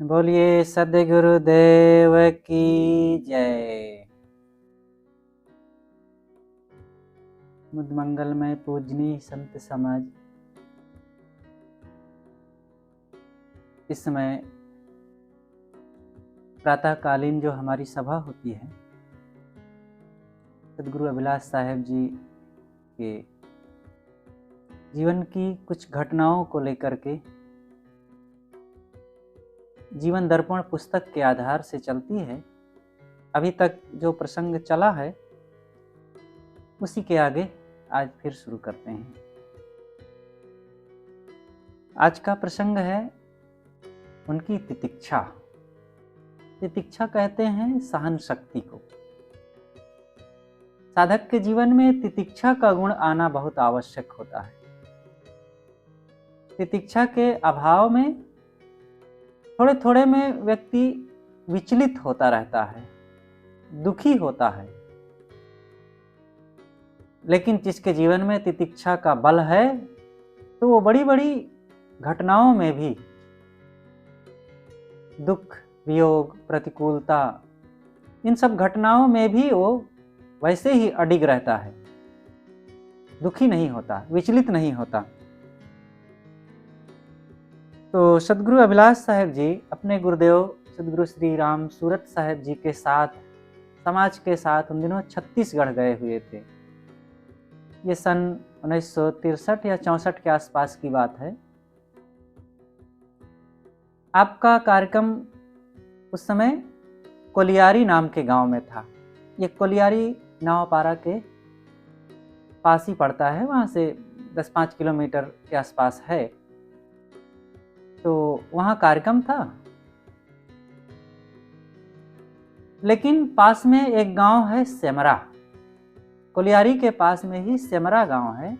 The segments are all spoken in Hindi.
बोलिए सद्गुरुदेव की जय। मुद मंगलमय पूजनीय संत समाज, इस समय प्रातःकालीन जो हमारी सभा होती है, सदगुरु अभिलाष साहेब जी के जीवन की कुछ घटनाओं को लेकर के जीवन दर्पण पुस्तक के आधार से चलती है। अभी तक जो प्रसंग चला है उसी के आगे आज फिर शुरू करते हैं। आज का प्रसंग है उनकी तितिक्षा। तितिक्षा कहते हैं सहन शक्ति को। साधक के जीवन में तितिक्षा का गुण आना बहुत आवश्यक होता है। तितिक्षा के अभाव में थोड़े थोड़े में व्यक्ति विचलित होता रहता है, दुखी होता है। लेकिन जिसके जीवन में तितिक्षा का बल है तो वो बड़ी बड़ी घटनाओं में भी, दुख, वियोग, प्रतिकूलता, इन सब घटनाओं में भी वो वैसे ही अडिग रहता है, दुखी नहीं होता, विचलित नहीं होता। तो सदगुरु अभिलाष साहेब जी अपने गुरुदेव सदगुरु श्री राम सूरत साहेब जी के साथ, समाज के साथ उन दिनों छत्तीसगढ़ गए हुए थे। ये सन 1963 या 64 के आसपास की बात है। आपका कार्यक्रम उस समय कोलियारी नाम के गांव में था। ये कोलियारी नावपारा के पास ही पड़ता है, वहाँ से 10-5 किलोमीटर के आसपास है। तो वहाँ कार्यक्रम था, लेकिन पास में एक गांव है सेमरा। कोलियारी के पास में ही सेमरा गांव है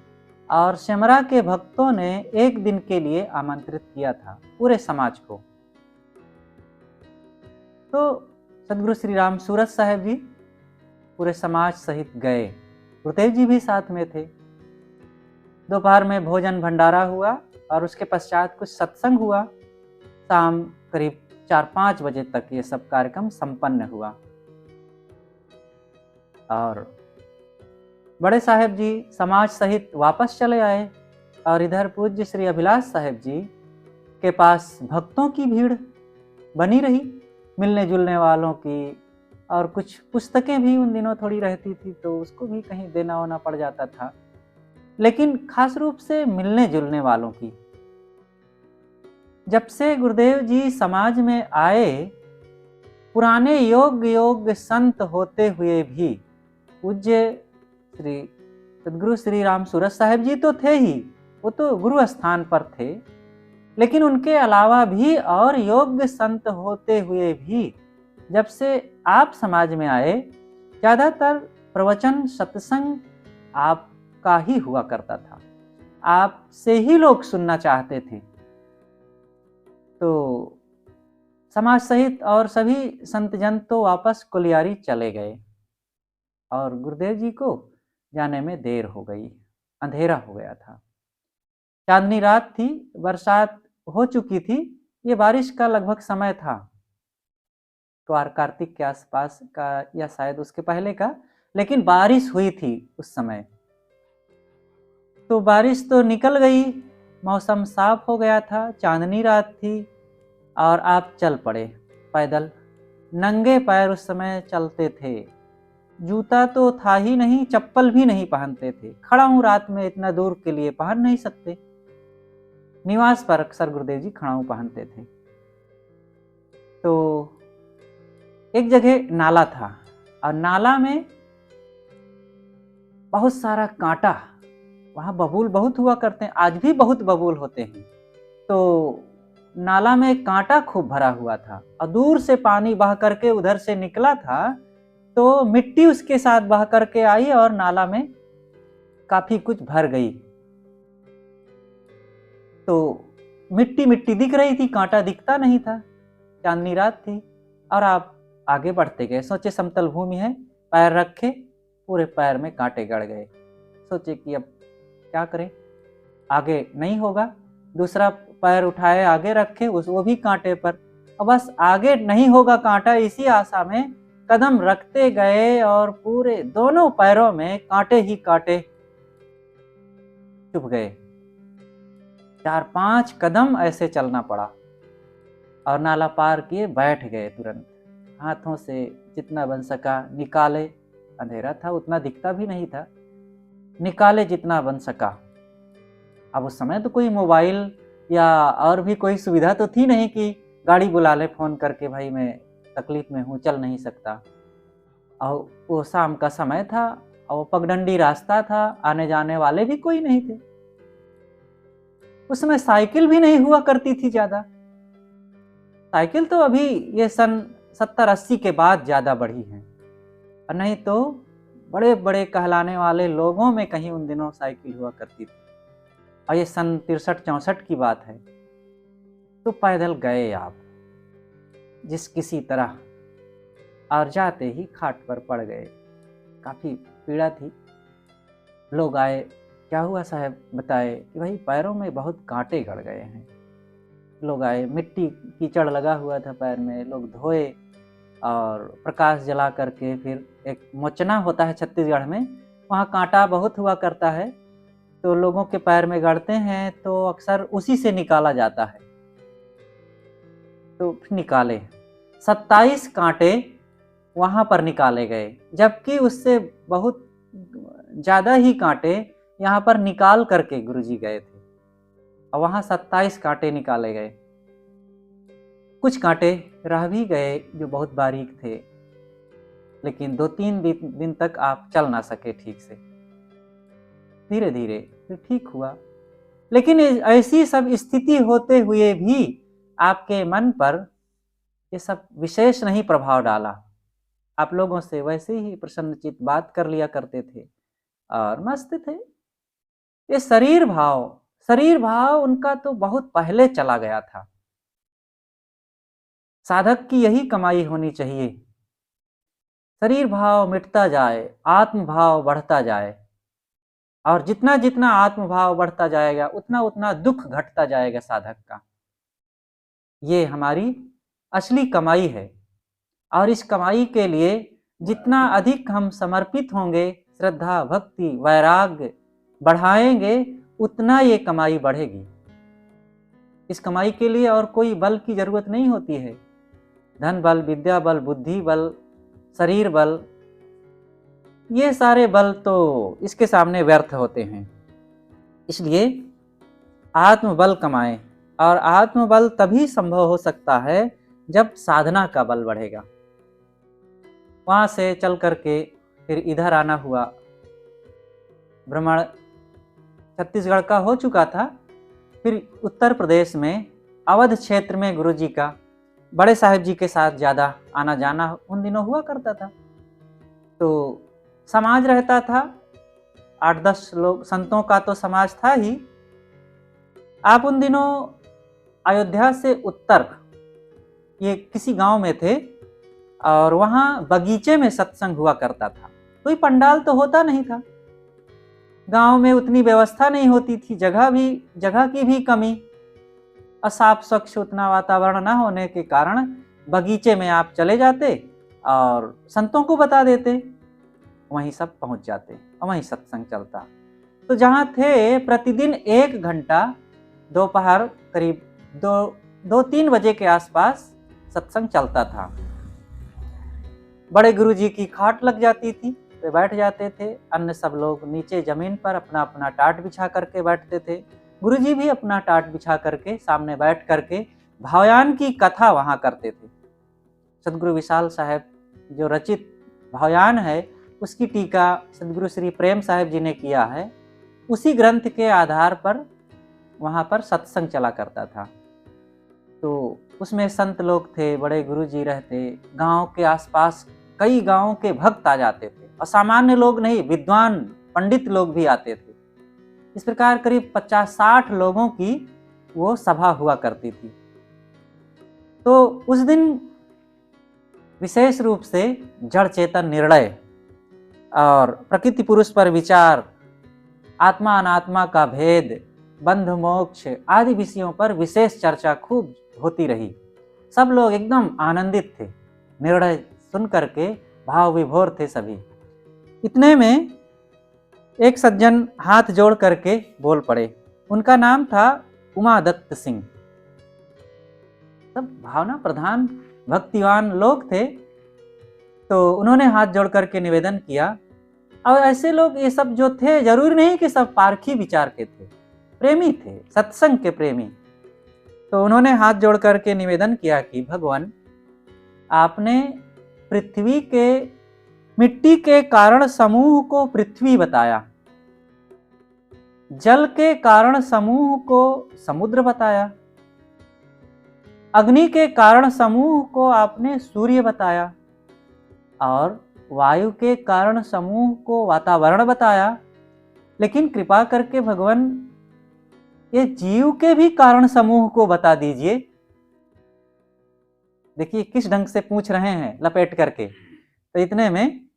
और सेमरा के भक्तों ने एक दिन के लिए आमंत्रित किया था पूरे समाज को। तो सदगुरु श्री राम सूरत साहेब जी पूरे समाज सहित गए। गुरुदेव जी भी साथ में थे। दोपहर में भोजन भंडारा हुआ और उसके पश्चात कुछ सत्संग हुआ। शाम करीब 4-5 बजे तक ये सब कार्यक्रम संपन्न हुआ और बड़े साहेब जी समाज सहित वापस चले आए। और इधर पूज्य श्री अभिलाष साहेब जी के पास भक्तों की भीड़ बनी रही, मिलने जुलने वालों की, और कुछ पुस्तकें भी उन दिनों थोड़ी रहती थी तो उसको भी कहीं देना होना पड़ जाता था। लेकिन खास रूप से मिलने जुलने वालों की। जब से गुरुदेव जी समाज में आए, पुराने योग्य संत होते हुए भी पूज्य श्री सदगुरु श्री राम सूरत साहेब जी तो थे ही, वो तो गुरु स्थान पर थे, लेकिन उनके अलावा भी और योग्य संत होते हुए भी जब से आप समाज में आए, ज़्यादातर प्रवचन सत्संग आपका ही हुआ करता था, आपसे ही लोग सुनना चाहते थे। तो समाज सहित और सभी संतजन तो वापस कोलियारी चले गए और गुरुदेव जी को जाने में देर हो गई, अंधेरा हो गया था। चांदनी रात थी, बरसात हो चुकी थी, ये बारिश का लगभग समय था, कार्तिक के आसपास का या शायद उसके पहले का, लेकिन बारिश हुई थी उस समय। तो बारिश तो निकल गई, मौसम साफ हो गया था, चांदनी रात थी और आप चल पड़े पैदल। नंगे पैर उस समय चलते थे, जूता तो था ही नहीं, चप्पल भी नहीं पहनते थे। खड़ा हूँ रात में इतना दूर के लिए पहन नहीं सकते। निवास पर अक्सर गुरुदेव जी खड़ाऊ पहनते थे। तो एक जगह नाला था और नाला में बहुत सारा कांटा, वहाँ बबूल बहुत हुआ करते हैं, आज भी बहुत बबूल होते हैं। तो नाला में कांटा खूब भरा हुआ था और दूर से पानी बह करके उधर से निकला था, तो मिट्टी उसके साथ बह करके आई और नाला में काफी कुछ भर गई। तो मिट्टी मिट्टी दिख रही थी, कांटा दिखता नहीं था। चांदनी रात थी और आप आगे बढ़ते गए। सोचे समतल भूमि है, पैर रखे, पूरे पैर में कांटे गड़ गए। सोचे कि अब क्या करें, आगे नहीं होगा। दूसरा पैर उठाए, आगे रखे, वो भी कांटे पर, और बस आगे नहीं होगा कांटा, इसी आशा में कदम रखते गए और पूरे दोनों पैरों में कांटे ही कांटे चुभ गए। 4-5 कदम ऐसे चलना पड़ा और नाला पार किए बैठ गए। तुरंत हाथों से जितना बन सका निकाले, अंधेरा था उतना दिखता भी नहीं था, निकाले जितना बन सका। अब उस समय तो कोई मोबाइल या और भी कोई सुविधा तो थी नहीं कि गाड़ी बुला ले फ़ोन करके, भाई मैं तकलीफ में हूँ चल नहीं सकता। और वो शाम का समय था और वो पगडंडी रास्ता था, आने जाने वाले भी कोई नहीं थे। उस समय साइकिल भी नहीं हुआ करती थी ज़्यादा। साइकिल तो अभी ये सन 70-80 के बाद ज़्यादा बढ़ी है, और नहीं तो बड़े बड़े कहलाने वाले लोगों में कहीं उन दिनों साइकिल हुआ करती थी। और ये सन 63-64 की बात है। तो पैदल गए आप जिस किसी तरह, और जाते ही खाट पर पड़ गए। काफ़ी पीड़ा थी। लोग आए, क्या हुआ साहब, बताए कि भाई पैरों में बहुत कांटे गड़ गए हैं। लोग आए, मिट्टी कीचड़ लगा हुआ था पैर में, लोग धोए और प्रकाश जला करके, फिर एक मोचना होता है छत्तीसगढ़ में, वहाँ कांटा बहुत हुआ करता है, तो लोगों के पैर में गड़ते हैं तो अक्सर उसी से निकाला जाता है। तो निकाले 27 कांटे वहाँ पर निकाले गए, जबकि उससे बहुत ज़्यादा ही कांटे यहाँ पर निकाल करके गुरुजी गए थे, और वहाँ 27 कांटे निकाले गए। कुछ कांटे रह भी गए जो बहुत बारीक थे, लेकिन 2-3 दिन तक आप चल ना सके ठीक से। धीरे धीरे फिर ठीक हुआ। लेकिन ऐसी सब स्थिति होते हुए भी आपके मन पर ये सब विशेष नहीं प्रभाव डाला। आप लोगों से वैसे ही प्रसन्नचित बात कर लिया करते थे और मस्त थे। ये शरीर भाव उनका तो बहुत पहले चला गया था। साधक की यही कमाई होनी चाहिए, शरीर भाव मिटता जाए, आत्म भाव बढ़ता जाए, और जितना जितना आत्म भाव बढ़ता जाएगा उतना उतना दुख घटता जाएगा साधक का। ये हमारी असली कमाई है, और इस कमाई के लिए जितना अधिक हम समर्पित होंगे, श्रद्धा भक्ति वैराग्य बढ़ाएंगे, उतना ये कमाई बढ़ेगी। इस कमाई के लिए और कोई बल की जरूरत नहीं होती है। धन बल, विद्या बल, बुद्धि बल, शरीर बल, ये सारे बल तो इसके सामने व्यर्थ होते हैं। इसलिए आत्मबल कमाएं, और आत्मबल तभी संभव हो सकता है जब साधना का बल बढ़ेगा। वहाँ से चल करके फिर इधर आना हुआ। भ्रमण छत्तीसगढ़ का हो चुका था, फिर उत्तर प्रदेश में अवध क्षेत्र में गुरुजी का बड़े साहिब जी के साथ ज़्यादा आना जाना उन दिनों हुआ करता था। तो समाज रहता था, 8-10 लोग, संतों का तो समाज था ही। आप उन दिनों अयोध्या से उत्तर ये किसी गांव में थे, और वहाँ बगीचे में सत्संग हुआ करता था। कोई पंडाल तो होता नहीं था, गांव में उतनी व्यवस्था नहीं होती थी, जगह की भी कमी, असाफ स्वच्छ उतना वातावरण न होने के कारण बगीचे में आप चले जाते और संतों को बता देते, वहीं सब पहुंच जाते और वहीं सत्संग चलता। तो जहाँ थे प्रतिदिन 1 घंटा दोपहर करीब 2-3 बजे के आसपास सत्संग चलता था। बड़े गुरुजी की खाट लग जाती थी, वे बैठ जाते थे, अन्य सब लोग नीचे जमीन पर अपना अपना टाट बिछा करके बैठते थे। गुरुजी भी अपना टाट बिछा करके सामने बैठ करके भावयान की कथा वहाँ करते थे। सदगुरु विशाल साहब जो रचित भावयान है, उसकी टीका सदगुरु श्री प्रेम साहब जी ने किया है। उसी ग्रंथ के आधार पर वहाँ पर सत्संग चला करता था। तो उसमें संत लोग थे, बड़े गुरुजी रहते, गांव के आसपास कई गांवों के भक्त आ जाते थे, और सामान्य लोग नहीं, विद्वान पंडित लोग भी आते थे। इस प्रकार करीब 50-60 लोगों की वो सभा हुआ करती थी। तो उस दिन विशेष रूप से जड़ चेतन निर्णय और प्रकृति पुरुष पर विचार, आत्मा अनात्मा का भेद, बंध मोक्ष आदि विषयों पर विशेष चर्चा खूब होती रही। सब लोग एकदम आनंदित थे, निर्णय सुन करके भाव विभोर थे सभी। इतने में एक सज्जन हाथ जोड़ करके बोल पड़े। उनका नाम था उमादत्त सिंह। सब भावना प्रधान भक्तिवान लोग थे, तो उन्होंने हाथ जोड़ करके निवेदन किया। और ऐसे लोग ये सब जो थे, जरूरी नहीं कि सब पारखी विचार के थे, प्रेमी थे, सत्संग के प्रेमी। तो उन्होंने हाथ जोड़ करके निवेदन किया कि भगवान, आपने पृथ्वी के मिट्टी के कारण समूह को पृथ्वी बताया, जल के कारण समूह को समुद्र बताया, अग्नि के कारण समूह को आपने सूर्य बताया, और वायु के कारण समूह को वातावरण बताया। लेकिन कृपा करके भगवान, ये जीव के भी कारण समूह को बता दीजिए। देखिए किस ढंग से पूछ रहे हैं, लपेट करके। तो इतने में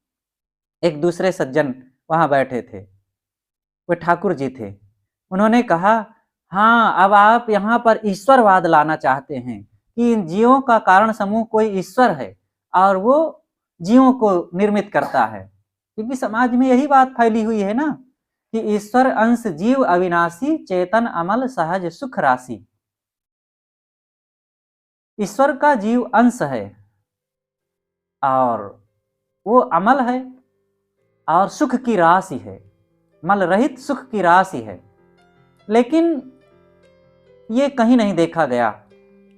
एक दूसरे सज्जन वहां बैठे थे, वे ठाकुर जी थे। उन्होंने कहा, हाँ, अब आप यहाँ पर ईश्वरवाद लाना चाहते हैं कि इन जीवों का कारण समूह कोई ईश्वर है और वो जीवों को निर्मित करता है। क्योंकि समाज में यही बात फैली हुई है ना कि ईश्वर अंश जीव अविनाशी, चेतन अमल सहज सुख राशि। ईश्वर का जीव अंश है और वो अमल है और सुख की राशि है, मल रहित सुख की राशि है। लेकिन ये कहीं नहीं देखा गया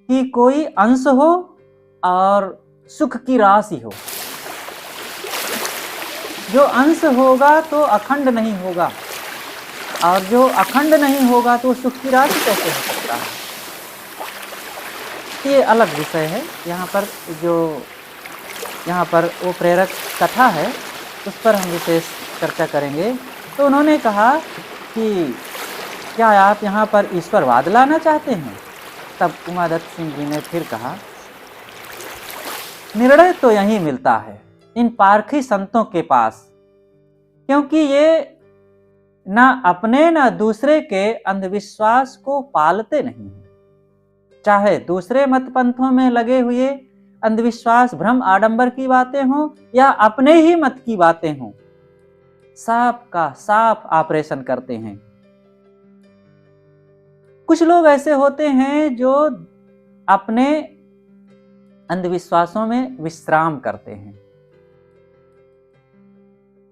कि कोई अंश हो और सुख की राशि हो। जो अंश होगा तो अखंड नहीं होगा, और जो अखंड नहीं होगा तो सुख की राशि कैसे हो सकता है। ये अलग विषय है। यहाँ पर वो प्रेरक कथा है, उस पर हम विशेष चर्चा करेंगे। तो उन्होंने कहा कि क्या आप यहाँ पर ईश्वरवाद लाना चाहते हैं? तब उमादत्त सिंह जी ने फिर कहा, निर्णय तो यही मिलता है इन पारखी संतों के पास, क्योंकि ये ना अपने ना दूसरे के अंधविश्वास को पालते नहीं हैं। चाहे दूसरे मत पंथों में लगे हुए अंधविश्वास, भ्रम, आडंबर की बातें हों या अपने ही मत की बातें हों, साफ का साफ ऑपरेशन करते हैं। कुछ लोग ऐसे होते हैं जो अपने अंधविश्वासों में विश्राम करते हैं,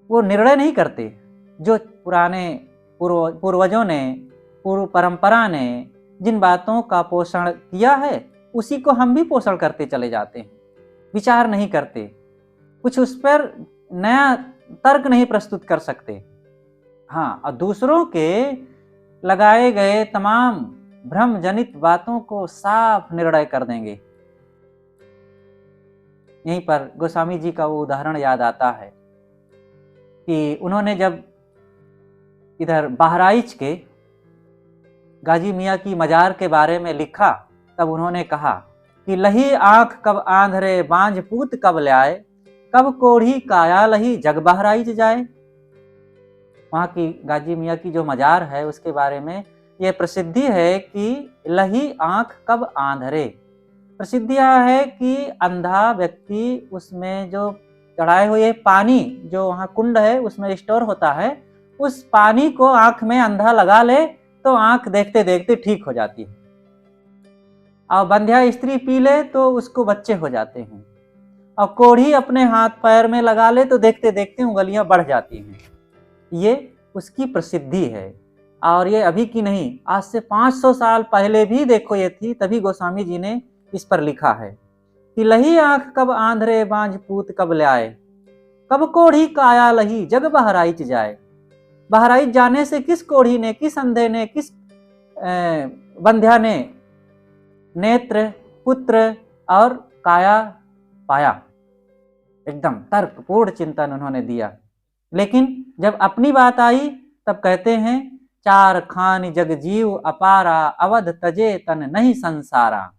वो निर्णय नहीं करते। जो पुराने पूर्वजों ने, पूर्व परंपरा ने जिन बातों का पोषण किया है, उसी को हम भी पोषण करते चले जाते हैं, विचार नहीं करते, कुछ उस पर नया तर्क नहीं प्रस्तुत कर सकते। हाँ, और दूसरों के लगाए गए तमाम भ्रम जनित बातों को साफ निर्णय कर देंगे। यहीं पर गोस्वामी जी का वो उदाहरण याद आता है कि उन्होंने जब इधर बहराइच के गाजी मियाँ की मजार के बारे में लिखा, तब उन्होंने कहा कि लही आंख कब आंधरे, बांझ पूत कब ल्याए, कब कोढ़ी काया लही जग बहराइच जाए। वहाँ की गाजी मियाँ की जो मजार है उसके बारे में ये प्रसिद्धि है कि लही आंख कब आंधरे। प्रसिद्धि यह है कि अंधा व्यक्ति उसमें जो चढ़ाए हुए पानी, जो वहाँ कुंड है उसमें स्टोर होता है, उस पानी को आंख में अंधा लगा ले तो आंख देखते देखते ठीक हो जाती है। और बंध्या स्त्री पी ले तो उसको बच्चे हो जाते हैं, और कोढ़ी अपने हाथ पैर में लगा ले तो देखते देखते उंगलियां बढ़ जाती हैं। ये उसकी प्रसिद्धि है। और ये अभी की नहीं, आज से 500 साल पहले भी देखो ये थी, तभी गोस्वामी जी ने इस पर लिखा है कि लही आंख कब आंधरे, बांझ पूत कब ल्याए, कब कोढ़ी काया लही जग बहराइच जाए। बहराइच जाने से किस कोढ़ी ने, किस अंधे ने, किस बंध्या ने नेत्र, पुत्र और काया पाया। एकदम तर्कपूर्ण चिंतन उन्होंने दिया। लेकिन जब अपनी बात आई तब कहते हैं, चार खान जग जीव अपारा, अवध तजे तन नहीं संसारा।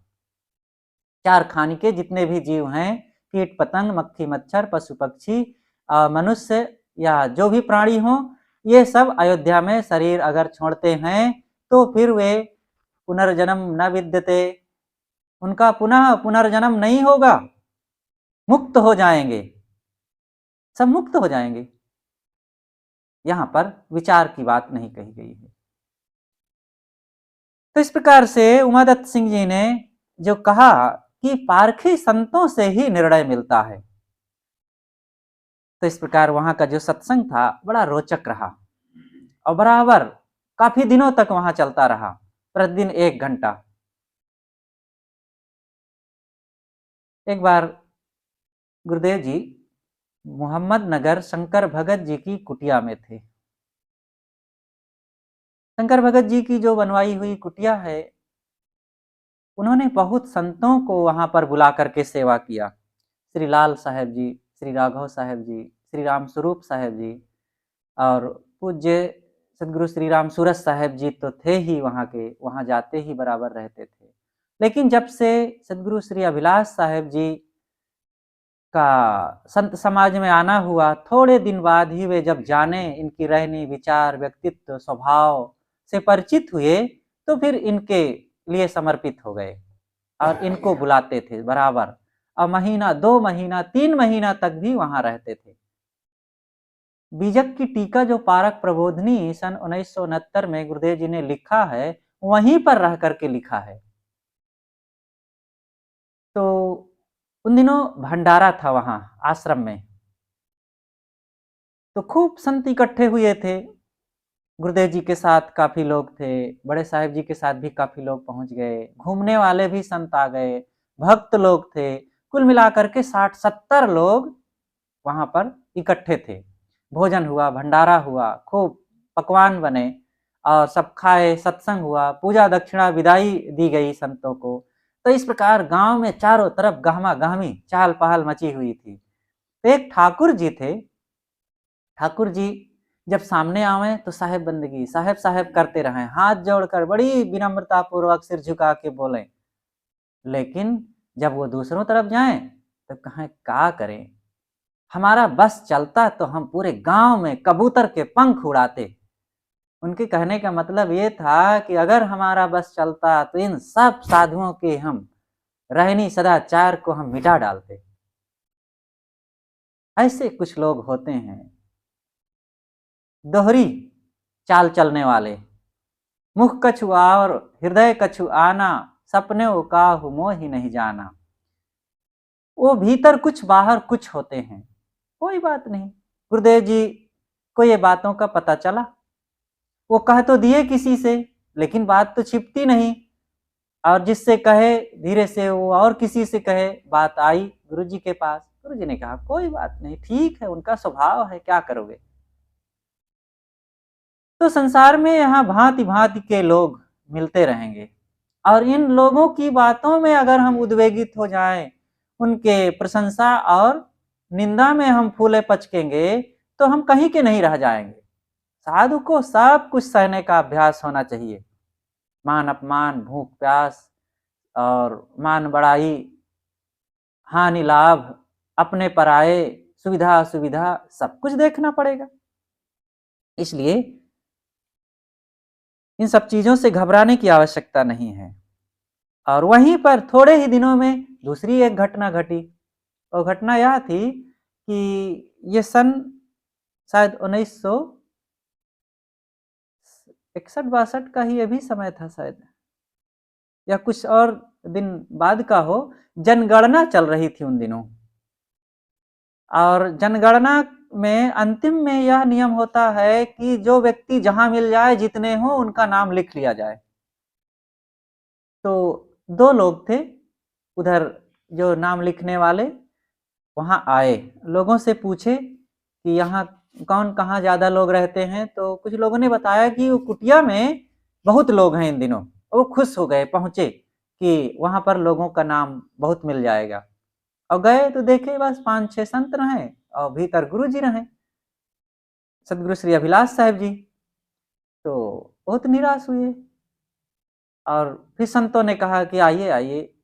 चार खान के जितने भी जीव हैं, कीट पतंग, मक्खी मच्छर, पशु पक्षी, मनुष्य या जो भी प्राणी हो, ये सब अयोध्या में शरीर अगर छोड़ते हैं तो फिर वे पुनर्जन्म न विद्यते, उनका पुनः पुनर्जन्म नहीं होगा, मुक्त हो जाएंगे, सब मुक्त हो जाएंगे। यहां पर विचार की बात नहीं कही गई है। तो इस प्रकार से उमादत्त सिंह जी ने जो कहा कि पारखी संतों से ही निर्णय मिलता है, तो इस प्रकार वहां का जो सत्संग था बड़ा रोचक रहा और बराबर काफी दिनों तक वहां चलता रहा, प्रतिदिन 1 घंटा। एक बार गुरुदेव जी मोहम्मद नगर शंकर भगत जी की कुटिया में थे। शंकर भगत जी की जो बनवाई हुई कुटिया है, उन्होंने बहुत संतों को वहां पर बुला करके सेवा किया। श्री लाल साहेब जी, श्री राघव साहेब जी, श्री राम स्वरूप साहेब जी और पूज्य सदगुरु श्री राम सूरत साहेब जी तो थे ही वहां के, वहां जाते ही बराबर रहते थे। लेकिन जब से सदगुरु श्री अभिलाष साहेब जी का संत समाज में आना हुआ, थोड़े दिन बाद ही वे जब जाने, इनकी रहनी, विचार, व्यक्तित्व, स्वभाव से परिचित हुए, तो फिर इनके लिए समर्पित हो गए और इनको बुलाते थे बराबर। और महीना, 2 महीना, 3 महीना तक भी वहां रहते थे। बीजक की टीका जो पारक प्रबोधनी सन 1969 में गुरुदेव जी ने लिखा है, वहीं पर रह करके लिखा है। तो उन दिनों भंडारा था वहां आश्रम में, तो खूब संत इकट्ठे हुए थे। गुरुदेव जी के साथ काफी लोग थे, बड़े साहिब जी के साथ भी काफी लोग पहुंच गए, घूमने वाले भी संत आ गए, भक्त लोग थे। कुल मिलाकर के 60-70 लोग वहां पर इकट्ठे थे। भोजन हुआ, भंडारा हुआ, खूब पकवान बने और सब खाए, सत्संग हुआ, पूजा दक्षिणा विदाई दी गई संतों को। तो इस प्रकार गांव में चारों तरफ गहमा गहमी चहल पहल मची हुई थी। तो एक ठाकुर जी थे, ठाकुर जी जब सामने आवे तो साहेब बंदगी, साहेब साहेब करते रहे, हाथ जोड़कर बड़ी विनम्रता पूर्वक सिर झुका के बोले। लेकिन जब वो दूसरों तरफ जाएं तो कहें क्या करें, हमारा बस चलता तो हम पूरे गांव में कबूतर के पंख उड़ाते। उनके कहने का मतलब ये था कि अगर हमारा बस चलता तो इन सब साधुओं के हम रहनी सदाचार को हम मिटा डालते। ऐसे कुछ लोग होते हैं, दोहरी चाल चलने वाले, मुख कछु और हृदय कछु आना, सपने काहू मोहि नहीं जाना। वो भीतर कुछ बाहर कुछ होते हैं। कोई बात नहीं, गुरुदेव जी को ये बातों का पता चला, वो कह तो दिए किसी से, लेकिन बात तो छिपती नहीं। और जिससे कहे धीरे से वो और किसी से कहे, बात आई गुरु जी के पास। गुरु जी ने कहा कोई बात नहीं, ठीक है, उनका स्वभाव है, क्या करोगे। तो संसार में यहाँ भांति भांति के लोग मिलते रहेंगे और इन लोगों की बातों में अगर हम उद्वेगित हो जाएं, उनके प्रशंसा और निंदा में हम फूले पचकेंगे तो हम कहीं के नहीं रह जाएंगे। साधु को सब कुछ सहने का अभ्यास होना चाहिए, मान अपमान, भूख प्यास और मान बड़ाई, हानि लाभ, अपने पराये, सुविधा असुविधा, सब कुछ देखना पड़ेगा। इसलिए इन सब चीजों से घबराने की आवश्यकता नहीं है। और वहीं पर थोड़े ही दिनों में दूसरी एक घटना घटी। और घटना यह थी कि ये सन शायद 1961-62 का ही अभी समय था शायद, या कुछ और दिन बाद का हो। जनगणना चल रही थी उन दिनों, और जनगणना में अंतिम में यह नियम होता है कि जो व्यक्ति जहां मिल जाए, जितने हो उनका नाम लिख लिया जाए। तो 2 लोग थे उधर जो नाम लिखने वाले, वहां आए, लोगों से पूछे कि यहाँ कौन कहाँ ज्यादा लोग रहते हैं। तो कुछ लोगों ने बताया कि वो कुटिया में बहुत लोग हैं इन दिनों। वो खुश हो गए, पहुंचे कि वहां पर लोगों का नाम बहुत मिल जाएगा। और गए तो देखे बस 5-6 संत रहे और भीतर गुरु जी रहे, सदगुरु श्री अभिलाष साहेब जी। तो बहुत निराश हुए और फिर संतों ने कहा कि आइए आइए,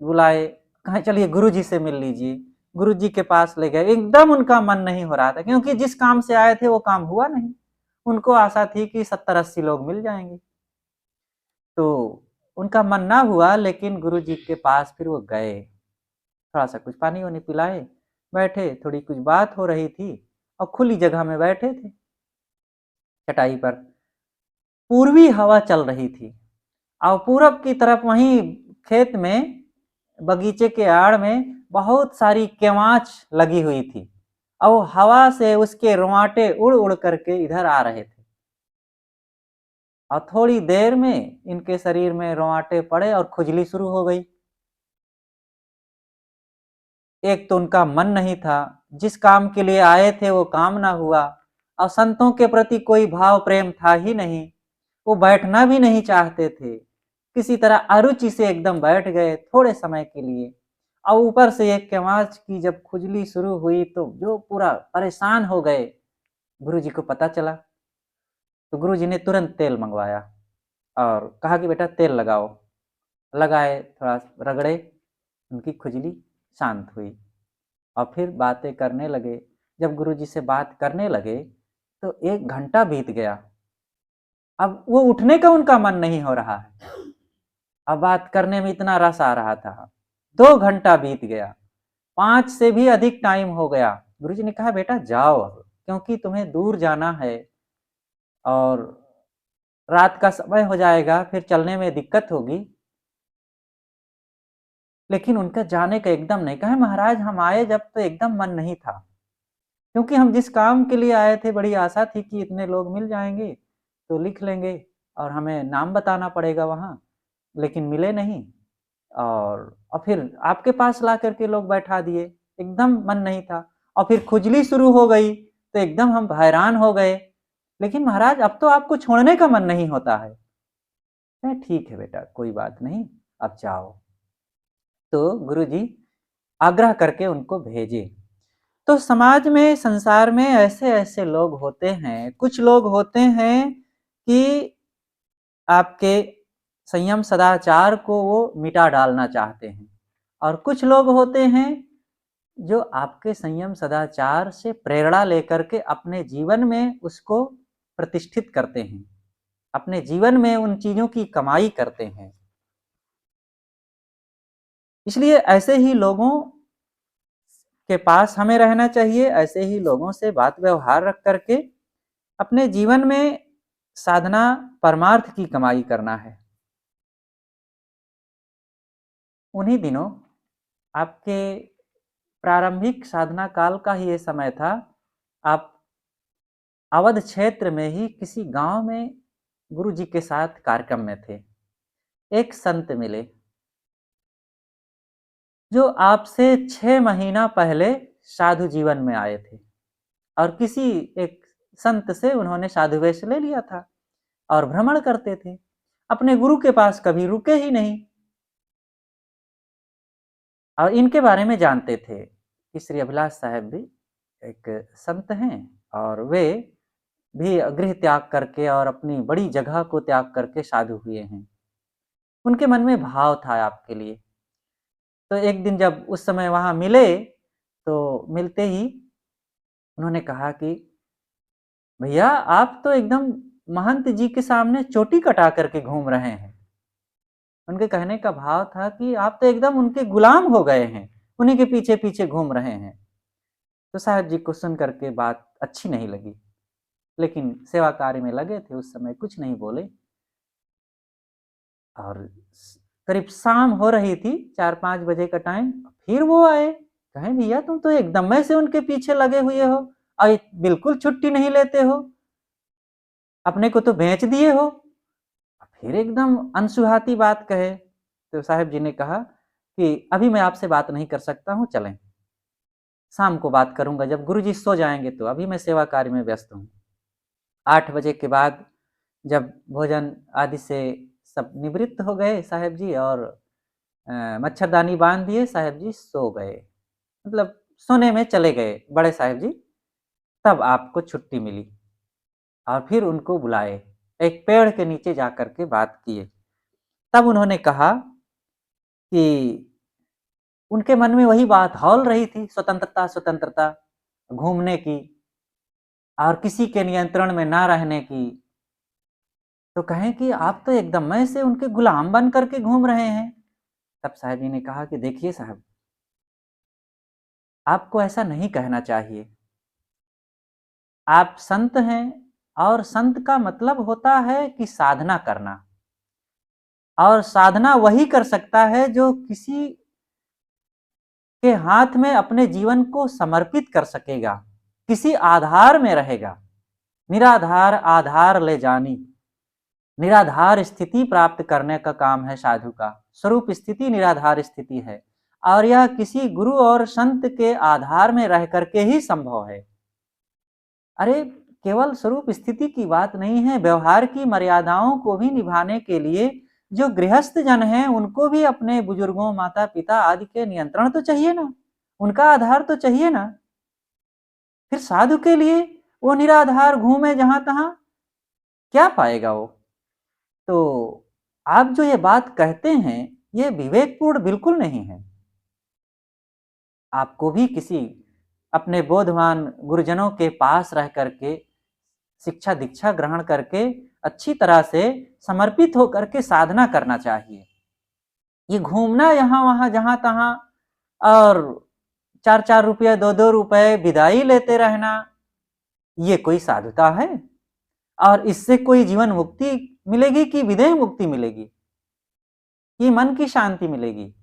बुलाए, कहा चलिए गुरु जी से मिल लीजिए। गुरु जी के पास ले गए। एकदम उनका मन नहीं हो रहा था, क्योंकि जिस काम से आए थे वो काम हुआ नहीं। उनको आशा थी कि 70-80 लोग मिल जाएंगे। तो उनका मन ना हुआ, लेकिन गुरुजी के पास फिर वो गए। थोड़ा सा कुछ पानी वानी पिलाए, बैठे, थोड़ी कुछ बात हो रही थी और खुली जगह में बैठे थे चटाई पर। पूर्वी हवा चल रही थी और पूरब की तरफ वहीं खेत में, बगीचे के आड़ में बहुत सारी केवाच लगी हुई थी और हवा से उसके रोंवाटे उड़ उड़ करके इधर आ रहे थे। और थोड़ी देर में इनके शरीर में रोंवाटे पड़े और खुजली शुरू हो गई। एक तो उनका मन नहीं था, जिस काम के लिए आए थे वो काम ना हुआ, और संतों के प्रति कोई भाव प्रेम था ही नहीं। वो बैठना भी नहीं चाहते थे, किसी तरह अरुचि से एकदम बैठ गए थोड़े समय के लिए। और ऊपर से एक केवाच की जब खुजली शुरू हुई तो जो पूरा परेशान हो गए। गुरुजी को पता चला तो गुरुजी ने तुरंत तेल मंगवाया और कहा कि बेटा तेल लगाओ। लगाए, थोड़ा रगड़े, उनकी खुजली शांत हुई और फिर बातें करने लगे। जब गुरुजी से बात करने लगे तो 1 घंटा बीत गया। अब वो उठने का उनका मन नहीं हो रहा है, अब बात करने में इतना रस आ रहा था। 2 घंटा बीत गया, 5 से भी अधिक टाइम हो गया। गुरुजी ने कहा बेटा जाओ अब, क्योंकि तुम्हें दूर जाना है और रात का समय हो जाएगा, फिर चलने में दिक्कत होगी। लेकिन उनका जाने का एकदम नहीं। कहा महाराज हम आए जब तो एकदम मन नहीं था, क्योंकि हम जिस काम के लिए आए थे बड़ी आशा थी कि इतने लोग मिल जाएंगे तो लिख लेंगे और हमें नाम बताना पड़ेगा वहाँ, लेकिन मिले नहीं। और फिर आपके पास ला करके लोग बैठा दिए, एकदम मन नहीं था। और फिर खुजली शुरू हो गई तो एकदम हम हैरान हो गए। लेकिन महाराज अब तो आपको छोड़ने का मन नहीं होता है। ठीक है बेटा, कोई बात नहीं, अब जाओ। तो गुरुजी आग्रह करके उनको भेजे। तो समाज में, संसार में ऐसे ऐसे लोग होते हैं, कुछ लोग होते हैं कि आपके संयम सदाचार को वो मिटा डालना चाहते हैं, और कुछ लोग होते हैं जो आपके संयम सदाचार से प्रेरणा लेकर के अपने जीवन में उसको प्रतिष्ठित करते हैं, अपने जीवन में उन चीजों की कमाई करते हैं। इसलिए ऐसे ही लोगों के पास हमें रहना चाहिए, ऐसे ही लोगों से बात व्यवहार रख करके अपने जीवन में साधना परमार्थ की कमाई करना है। उन्हीं दिनों आपके प्रारंभिक साधना काल का ही ये समय था। आप अवध क्षेत्र में ही किसी गांव में गुरु जी के साथ कार्यक्रम में थे। एक संत मिले जो आपसे 6 महीना पहले साधु जीवन में आए थे, और किसी एक संत से उन्होंने साधु वेश ले लिया था और भ्रमण करते थे, अपने गुरु के पास कभी रुके ही नहीं। और इनके बारे में जानते थे कि श्री अभिलाष साहब भी एक संत हैं, और वे भी गृह त्याग करके और अपनी बड़ी जगह को त्याग करके साधु हुए हैं। उनके मन में भाव था आपके लिए। तो एक दिन जब उस समय वहां मिले तो मिलते ही उन्होंने कहा कि भैया आप तो एकदम महंत जी के सामने चोटी कटा करके घूम रहे हैं। उनके कहने का भाव था कि आप तो एकदम उनके गुलाम हो गए हैं, उन्हीं के पीछे पीछे घूम रहे हैं। तो साहब जी को सुन करके बात अच्छी नहीं लगी, लेकिन सेवा कार्य में लगे थे, उस समय कुछ नहीं बोले। और करीब शाम हो रही थी, 4-5 बजे का टाइम, फिर वो आए। कहें भैया तुम तो एकदम से उनके पीछे लगे हुए हो और बिल्कुल छुट्टी नहीं लेते हो, अपने को तो बेच दिए हो। फिर एकदम अनसुहाती बात कहे तो साहब जी ने कहा कि अभी मैं आपसे बात नहीं कर सकता हूँ, चलें, शाम को बात करूंगा जब गुरुजी सो जाएंगे, तो अभी मैं सेवा कार्य में व्यस्त हूँ। 8 बजे के बाद जब भोजन आदि से सब निवृत्त हो गए साहब जी, और मच्छरदानी बांध दिए, साहब जी सो गए, मतलब सोने में चले गए बड़े साहब जी। तब आपको छुट्टी मिली और फिर उनको बुलाए, एक पेड़ के नीचे जाकर के बात किए। तब उन्होंने कहा कि उनके मन में वही बात हौल रही थी, स्वतंत्रता स्वतंत्रता, घूमने की और किसी के नियंत्रण में ना रहने की। तो कहें कि आप तो एकदम से उनके गुलाम बन करके घूम रहे हैं। तब साहब जी ने कहा कि देखिए साहब, आपको ऐसा नहीं कहना चाहिए। आप संत हैं, और संत का मतलब होता है कि साधना करना, और साधना वही कर सकता है जो किसी के हाथ में अपने जीवन को समर्पित कर सकेगा, किसी आधार में रहेगा। निराधार आधार ले जानी, निराधार स्थिति प्राप्त करने का काम है साधु का। स्वरूप स्थिति निराधार स्थिति है, और यह किसी गुरु और संत के आधार में रह करके ही संभव है। अरे केवल स्वरूप स्थिति की बात नहीं है, व्यवहार की मर्यादाओं को भी निभाने के लिए जो गृहस्थ जन हैं, उनको भी अपने बुजुर्गों, माता पिता आदि के नियंत्रण तो चाहिए ना, उनका आधार तो चाहिए ना। फिर साधु के लिए वो निराधार घूमे जहां तहां, क्या पाएगा वो? तो आप जो ये बात कहते हैं, ये विवेकपूर्ण बिल्कुल नहीं है। आपको भी किसी अपने बोधवान गुरुजनों के पास रह करके शिक्षा दीक्षा ग्रहण करके अच्छी तरह से समर्पित होकर के साधना करना चाहिए। ये घूमना यहाँ वहां जहां तहां, और 4-4 रुपये 2-2 रुपये विदाई लेते रहना, ये कोई साधुता है? और इससे कोई जीवन मुक्ति मिलेगी कि विदेह मुक्ति मिलेगी, कि मन की शांति मिलेगी?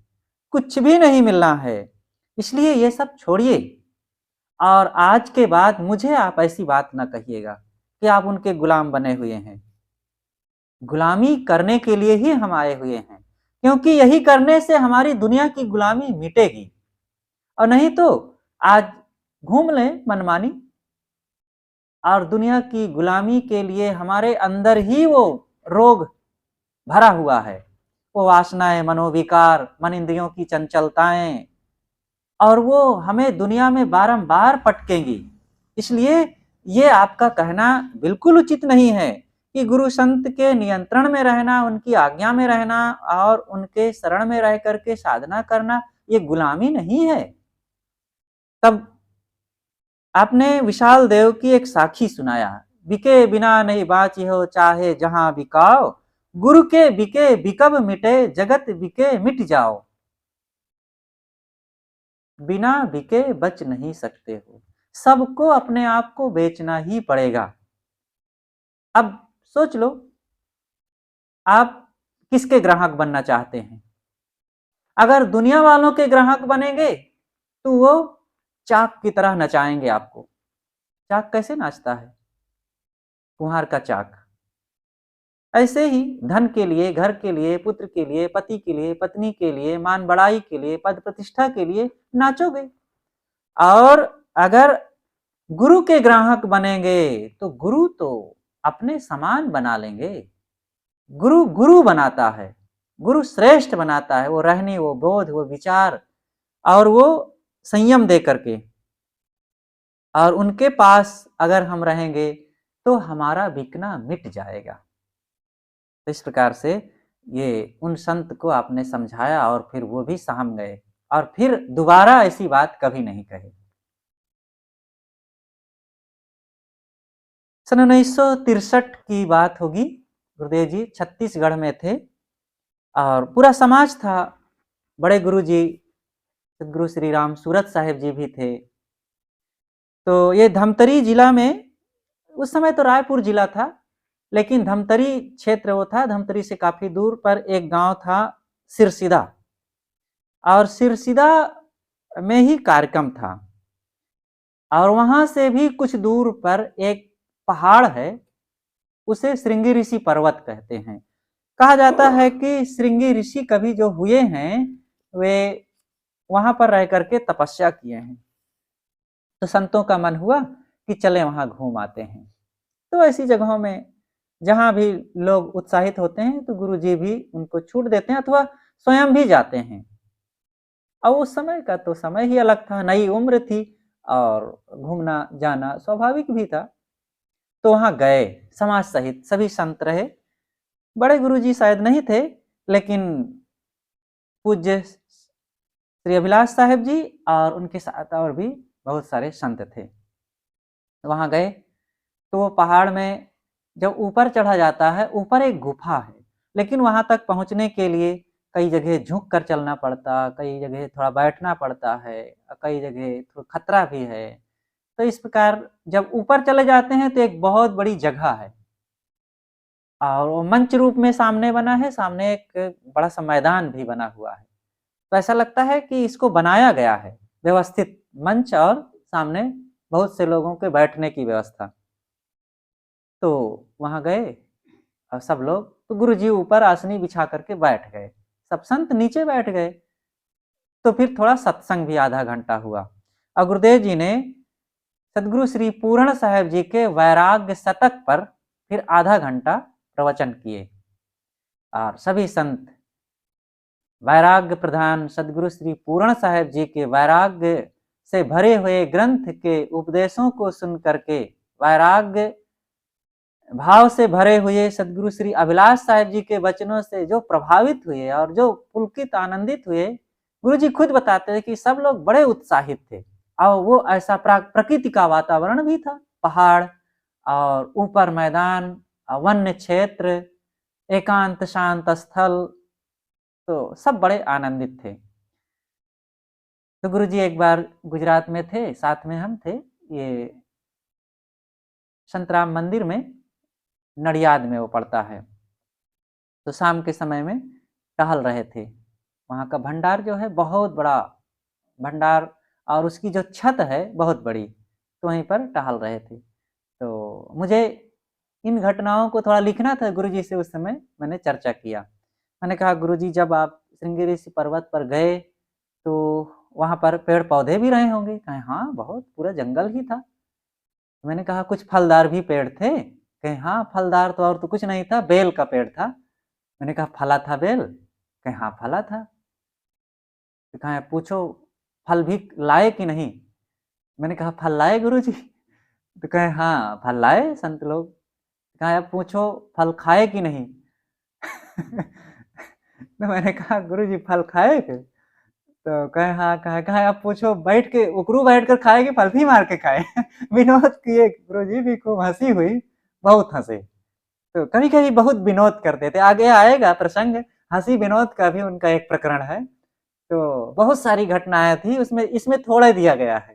कुछ भी नहीं मिलना है। इसलिए ये सब छोड़िए, और आज के बाद मुझे आप ऐसी बात ना कहिएगा कि आप उनके गुलाम बने हुए हैं। गुलामी करने के लिए ही हम आए हुए हैं, क्योंकि यही करने से हमारी दुनिया की गुलामी मिटेगी। और नहीं तो आज घूम लें मनमानी, और दुनिया की गुलामी के लिए हमारे अंदर ही वो रोग भरा हुआ है, वो वासनाएं, मनोविकार, मन इंद्रियों की चंचलताएं, और वो हमें दुनिया में बारंबार पटकेंगी। इसलिए ये आपका कहना बिल्कुल उचित नहीं है कि गुरु संत के नियंत्रण में रहना, उनकी आज्ञा में रहना और उनके शरण में रह करके साधना करना, ये गुलामी नहीं है। तब आपने विशाल देव की एक साखी सुनाया, बिके बिना नहीं बाची हो चाहे जहां बिकाओ, गुरु के बिके बिकब मिटे जगत बिके मिट जाओ। बिना बिके बच नहीं सकते हो, सबको अपने आप को बेचना ही पड़ेगा। अब सोच लो, आप किसके ग्राहक बनना चाहते हैं? अगर दुनिया वालों के ग्राहक बनेंगे तो वो चाक की तरह नचाएंगे आपको। चाक कैसे नाचता है? कुम्हार का चाक। ऐसे ही धन के लिए, घर के लिए, पुत्र के लिए, पति के लिए, पत्नी के लिए, मान बढ़ाई के लिए, पद प्रतिष्ठा के लिए नाचोगे। और अगर गुरु के ग्राहक बनेंगे तो गुरु तो अपने समान बना लेंगे। गुरु गुरु बनाता है, गुरु श्रेष्ठ बनाता है, वो रहनी, वो बोध, वो विचार, और वो संयम दे करके। और उनके पास अगर हम रहेंगे तो हमारा बिकना मिट जाएगा। तो इस प्रकार से ये उन संत को आपने समझाया, और फिर वो भी सहम गए, और फिर दोबारा ऐसी बात कभी नहीं कहे। सन 1963 की बात होगी। गुरुदेव जी छत्तीसगढ़ में थे, और पूरा समाज था। बड़े गुरु जी सदगुरु श्री राम सूरत साहेब जी भी थे। तो ये धमतरी जिला में, उस समय तो रायपुर जिला था, लेकिन धमतरी क्षेत्र वो था। धमतरी से काफी दूर पर एक गांव था सिरसिदा, और सिरसिदा में ही कार्यक्रम था। और वहां से भी कुछ दूर पर एक पहाड़ है, उसे श्रृंगी ऋषि पर्वत कहते हैं। कहा जाता है कि श्रृंगी ऋषि कभी जो हुए हैं, वे वहां पर रह करके तपस्या किए हैं। तो संतों का मन हुआ कि चले वहां घूम आते हैं। तो ऐसी जगहों में जहां भी लोग उत्साहित होते हैं, तो गुरु जी भी उनको छूट देते हैं, अथवा स्वयं भी जाते हैं। और उस समय का तो समय ही अलग था, नई उम्र थी, और घूमना जाना स्वाभाविक भी था। तो वहां गए, समाज सहित सभी संत रहे। बड़े गुरुजी शायद नहीं थे, लेकिन पूज्य श्री अभिलाष साहेब जी और उनके साथ और भी बहुत सारे संत थे। वहां गए तो वो पहाड़ में जब ऊपर चढ़ा जाता है, ऊपर एक गुफा है, लेकिन वहाँ तक पहुँचने के लिए कई जगह झुक कर चलना पड़ता, कई जगह थोड़ा बैठना पड़ता है, कई जगह थोड़ा खतरा भी है। तो इस प्रकार जब ऊपर चले जाते हैं तो एक बहुत बड़ी जगह है और वो मंच रूप में सामने बना है, सामने एक बड़ा-सा मैदान भी बना हुआ है। तो ऐसा लगता है कि इसको बनाया गया है, व्यवस्थित मंच और सामने बहुत से लोगों के बैठने की व्यवस्था। तो वहाँ गए और सब लोग, तो गुरुजी ऊपर आसनी बिछा करके बैठ गए, सब संत नीचे बैठ गए। तो फिर थोड़ा सत्संग भी आधा घंटा हुआ और गुरुदेव जी ने सदगुरु श्री पूर्ण साहेब जी के वैराग्य शतक पर फिर आधा घंटा प्रवचन किए और सभी संत वैराग्य प्रधान सदगुरु श्री पूर्ण साहेब जी के वैराग्य से भरे हुए ग्रंथ के उपदेशों को सुन करके वैराग्य भाव से भरे हुए सदगुरु श्री अभिलाष साहेब जी के वचनों से जो प्रभावित हुए और जो पुलकित आनंदित हुए, गुरु जी खुद बताते हैं कि सब लोग बड़े उत्साहित थे और वो ऐसा प्रकृति का वातावरण भी था, पहाड़ और ऊपर मैदान, वन्य क्षेत्र, एकांत शांत स्थल, तो सब बड़े आनंदित थे। तो गुरुजी एक बार गुजरात में थे, साथ में हम थे, ये संतराम मंदिर में, नडियाद में वो पड़ता है। तो शाम के समय में टहल रहे थे, वहाँ का भंडार जो है बहुत बड़ा भंडार और उसकी जो छत है बहुत बड़ी, तो वहीं पर टहल रहे थे। तो मुझे इन घटनाओं को थोड़ा लिखना था, गुरुजी से उस समय मैंने चर्चा किया। मैंने कहा गुरुजी जब आप श्रृंगेरी पर्वत पर गए तो वहाँ पर पेड़ पौधे भी रहे होंगे? कहे हाँ, बहुत पूरा जंगल ही था। मैंने कहा कुछ फलदार भी पेड़ थे? कहे हाँ, फलदार तो और तो कुछ नहीं था, बेल का पेड़ था। मैंने कहा फला था बेल? कहे हाँ, फला था। तो कहा पूछो फल भी लाए कि नहीं? मैंने कहा फल लाए गुरुजी? तो कहे हाँ, फल लाए संत लोग। कहा अब पूछो फल खाए कि नहीं? तो मैंने कहा गुरुजी फल खाए थे? तो कहे हाँ, कहा आप पूछो बैठ के उकड़ू बैठ कर खाए कि पलथी मार के खाए? विनोद किए गुरुजी भी, खूब हंसी हुई, बहुत हंसे। तो कभी कभी बहुत विनोद करते थे, आगे आएगा प्रसंग, हंसी विनोद का भी उनका एक प्रकरण है। तो बहुत सारी घटनाएं थी उसमें, इसमें थोड़ा दिया गया है।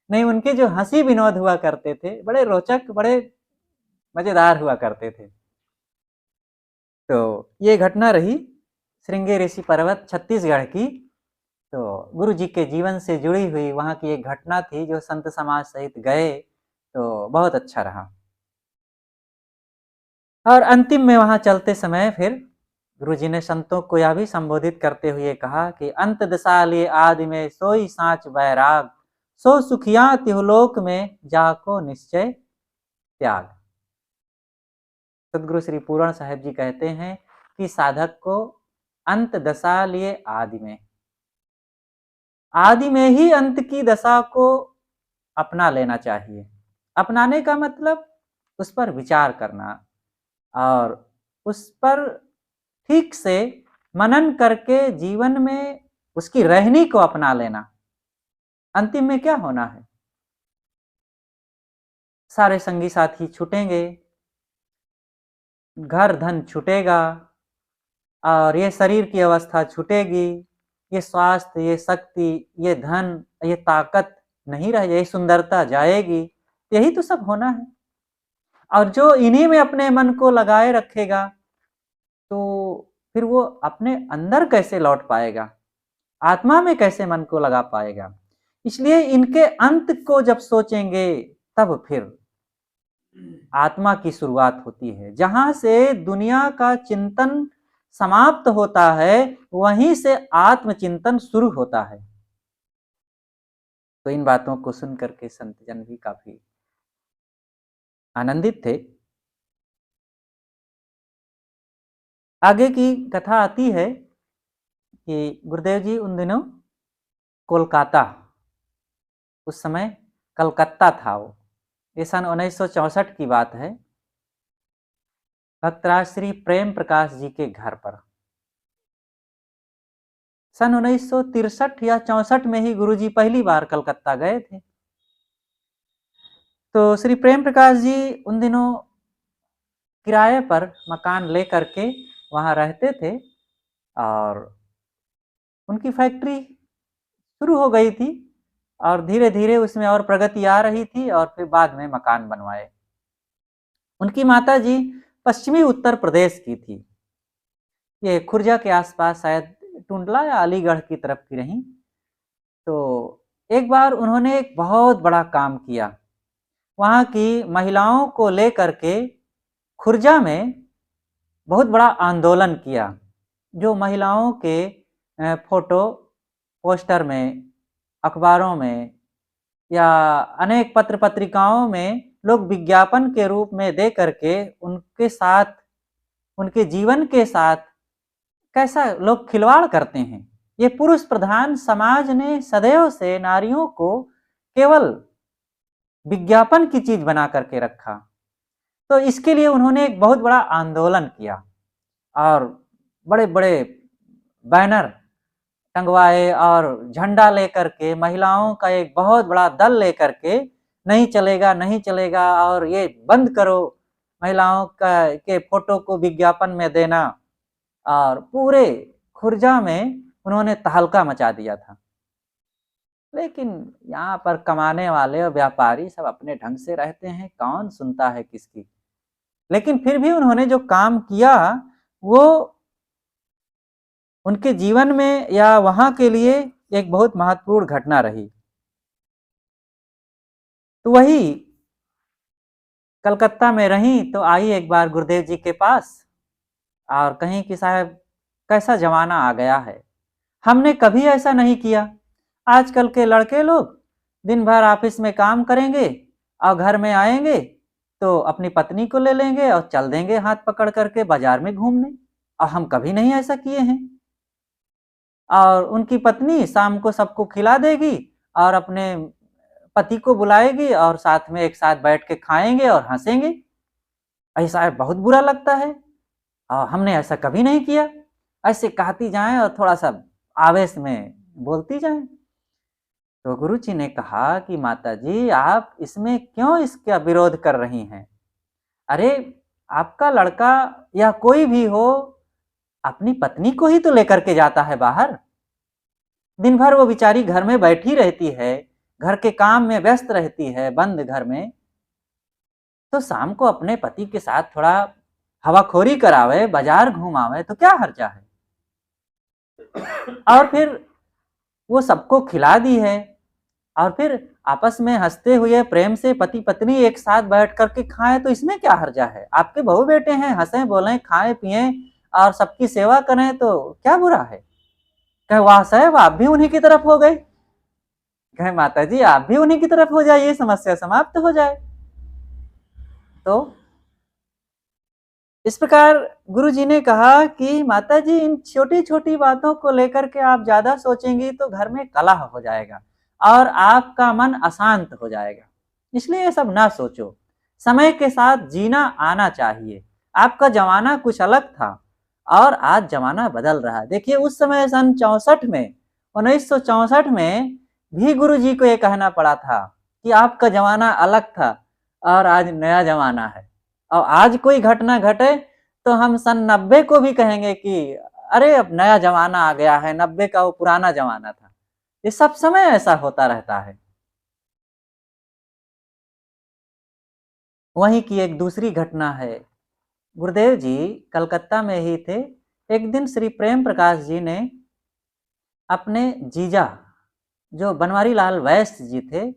नहीं, उनके जो हंसी विनोद हुआ करते थे बड़े रोचक, बड़े मजेदार हुआ करते थे। तो ये घटना रही श्रृंगेरी पर्वत छत्तीसगढ़ की। तो गुरु जी के जीवन से जुड़ी हुई वहाँ की एक घटना थी, जो संत समाज सहित गए तो बहुत अच्छा रहा। और अंतिम में वहाँ चलते समय फिर गुरु जी ने संतों को यह भी संबोधित करते हुए कहा कि अंत दशा लिए आदि में सोई साच वैराग, सो सुखिया तिहुलोक में जाको निश्चय त्याग। सदगुरु श्री पूर्ण साहेब जी कहते हैं कि साधक को अंत दशा लिए आदि में ही अंत की दशा को अपना लेना चाहिए। अपनाने का मतलब उस पर विचार करना और उस पर ठीक से मनन करके जीवन में उसकी रहनी को अपना लेना। अंतिम में क्या होना है? सारे संगी साथी छूटेंगे, घर धन छूटेगा और ये शरीर की अवस्था छूटेगी, ये स्वास्थ्य, ये शक्ति, ये धन, ये ताकत नहीं रह जाएगी, सुंदरता जाएगी। यही तो सब होना है। और जो इन्हीं में अपने मन को लगाए रखेगा तो फिर वो अपने अंदर कैसे लौट पाएगा, आत्मा में कैसे मन को लगा पाएगा? इसलिए इनके अंत को जब सोचेंगे तब फिर आत्मा की शुरुआत होती है। जहां से दुनिया का चिंतन समाप्त होता है, वहीं से आत्मचिंतन शुरू होता है। तो इन बातों को सुन करके संतजन भी काफी आनंदित थे। आगे की कथा आती है कि गुरुदेव जी उन दिनों कोलकाता, उस समय कलकत्ता था वो, ये सन 1964 की बात है, भक्तराज श्री प्रेम प्रकाश जी के घर पर। सन 1963 या 64 में ही गुरुजी पहली बार कलकत्ता गए थे। तो श्री प्रेम प्रकाश जी उन दिनों किराए पर मकान ले करके वहाँ रहते थे और उनकी फैक्ट्री शुरू हो गई थी और धीरे-धीरे उसमें और प्रगति आ रही थी और फिर बाद में मकान बनवाए। उनकी माताजी पश्चिमी उत्तर प्रदेश की थी। ये खुर्जा के आसपास शायद टुंडला या अलीगढ़ की तरफ की रहीं। तो एक बार उन्होंने एक बहुत बड़ा काम किया। वहाँ की महिलाओं को लेकर के खुर्जा में बहुत बड़ा आंदोलन किया। जो महिलाओं के फ़ोटो पोस्टर में, अखबारों में या अनेक पत्र-पत्रिकाओं में लोग विज्ञापन के रूप में दे करके उनके साथ, उनके जीवन के साथ कैसा लोग खिलवाड़ करते हैं। ये पुरुष प्रधान समाज ने सदैव से नारियों को केवल विज्ञापन की चीज़ बना करके रखा। तो इसके लिए उन्होंने एक बहुत बड़ा आंदोलन किया और बड़े-बड़े बैनर टंगवाए और झंडा लेकर के महिलाओं का एक बहुत बड़ा दल लेकर के नहीं चलेगा, नहीं चलेगा और ये बंद करो महिलाओं का के फ़ोटो को विज्ञापन में देना। और पूरे खुर्जा में उन्होंने तहलका मचा दिया था। लेकिन यहाँ पर कमाने वाले और व्यापारी सब अपने ढंग से रहते हैं, कौन सुनता है किसकी। लेकिन फिर भी उन्होंने जो काम किया वो उनके जीवन में या वहाँ के लिए एक बहुत महत्वपूर्ण घटना रही। तो वही कलकत्ता में रहीं तो आई एक बार गुरुदेव जी के पास और कहीं कि साहब कैसा ज़माना आ गया है, हमने कभी ऐसा नहीं किया। आजकल के लड़के लोग दिन भर ऑफिस में काम करेंगे और घर में आएँगे तो अपनी पत्नी को ले लेंगे और चल देंगे हाथ पकड़ करके बाज़ार में घूमने, और हम कभी नहीं ऐसा किए हैं। और उनकी पत्नी शाम को सबको खिला देगी और अपने पति को बुलाएगी और साथ में एक साथ बैठ के खाएँगे और हँसेंगे। ऐसा है बहुत बुरा लगता है और हमने ऐसा कभी नहीं किया। ऐसे कहती जाएँ और थोड़ा-सा आवेश में बोलती जाएँ। तो गुरुजी ने कहा कि माताजी आप इसमें क्यों इसका विरोध कर रही हैं? अरे आपका लड़का या कोई भी हो अपनी पत्नी को ही तो लेकर के जाता है बाहर। दिन भर वो बेचारी घर में बैठी रहती है, घर के काम में व्यस्त रहती है बंद घर में। तो शाम को अपने पति के साथ थोड़ा हवाखोरी करावे, बाजार घुमावे तो क्या हर्जा है। और फिर वो सबको खिला दी है और फिर आपस में हंसते हुए प्रेम से पति पत्नी एक साथ बैठ करके खाएं तो इसमें क्या हर्जा है। आपके बहू बेटे हैं, हंसें बोलें खाएं पिएं और सबकी सेवा करें तो क्या बुरा है। कहे वाह साहब आप भी उन्हीं की तरफ हो गए। कहे माता जी आप भी उन्हीं की तरफ हो जाइए, समस्या समाप्त हो जाए। तो इस प्रकार गुरुजी ने कहा कि माता जी इन छोटी-छोटी बातों को लेकर के आप ज़्यादा सोचेंगी तो घर में कलह हो जाएगा और आपका मन अशांत हो जाएगा। इसलिए ये सब ना सोचो। समय के साथ जीना आना चाहिए। आपका ज़माना कुछ अलग था और आज ज़माना बदल रहा है। देखिए उस समय सन 64 में 1964 में भी गुरुजी को ये कहना पड़ा था कि आपका ज़माना अलग था और आज नया ज़माना है। और आज कोई घटना घटे तो हम सन 90 को भी कहेंगे कि अरे अब नया ज़माना आ गया है, 90 का वो पुराना ज़माना था। ये सब समय ऐसा होता रहता है। वहीं की एक दूसरी घटना है। गुरुदेव जी कलकत्ता में ही थे। एक दिन श्री प्रेम प्रकाश जी ने अपने जीजा जो बनवारी लाल वैश्य जी थे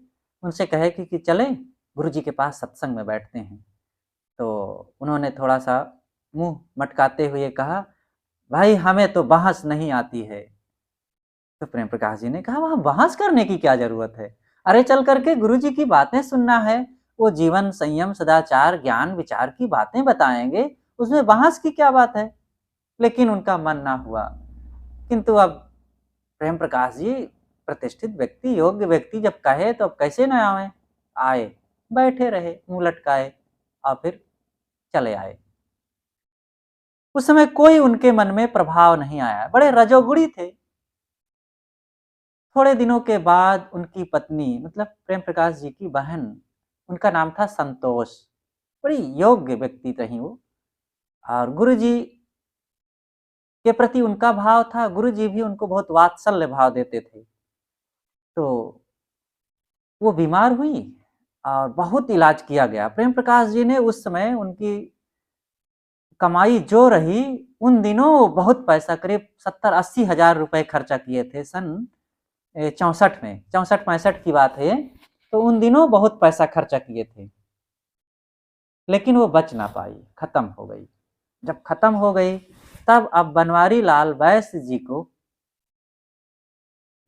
उनसे कहे कि चलें गुरुजी के पास सत्संग में बैठते हैं। तो उन्होंने थोड़ा-सा मुँह मटकाते हुए कहा, भाई हमें तो बहस नहीं आती है। तो प्रेम प्रकाश जी ने कहा वहाँ बहस करने की क्या ज़रूरत है? अरे चल करके गुरुजी की बातें सुनना है, वो जीवन, संयम, सदाचार, ज्ञान, विचार की बातें बताएँगे, उसमें बहस की क्या बात है? लेकिन उनका मन ना हुआ। किंतु अब प्रेम प्रकाश जी प्रतिष्ठित व्यक्ति, योग्य व्यक्ति जब कहे तो अब कैसे न आवें? आए, बैठे रहे, मुँह लटकाए और फिर चले आए। उस समय कोई उनके मन में प्रभाव नहीं आया, बड़े रजोगुणी थे। थोड़े दिनों के बाद उनकी पत्नी मतलब प्रेम प्रकाश जी की बहन, उनका नाम था संतोष, बड़ी योग्य व्यक्ति रहीं वो। और गुरु जी के प्रति उनका भाव था, गुरु जी भी उनको बहुत वात्सल्य भाव देते थे। तो वो बीमार हुई और बहुत इलाज किया गया। प्रेम प्रकाश जी ने उस समय उनकी कमाई जो रही, उन दिनों बहुत पैसा, करीब 70-80 हजार रुपए खर्चा किए थे सन 64 में, 64-65 की बात है। तो उन दिनों बहुत पैसा खर्चा किए थे, लेकिन वो बच ना पाई, खत्म हो गई। जब खत्म हो गई तब अब बनवारी लाल बैस जी को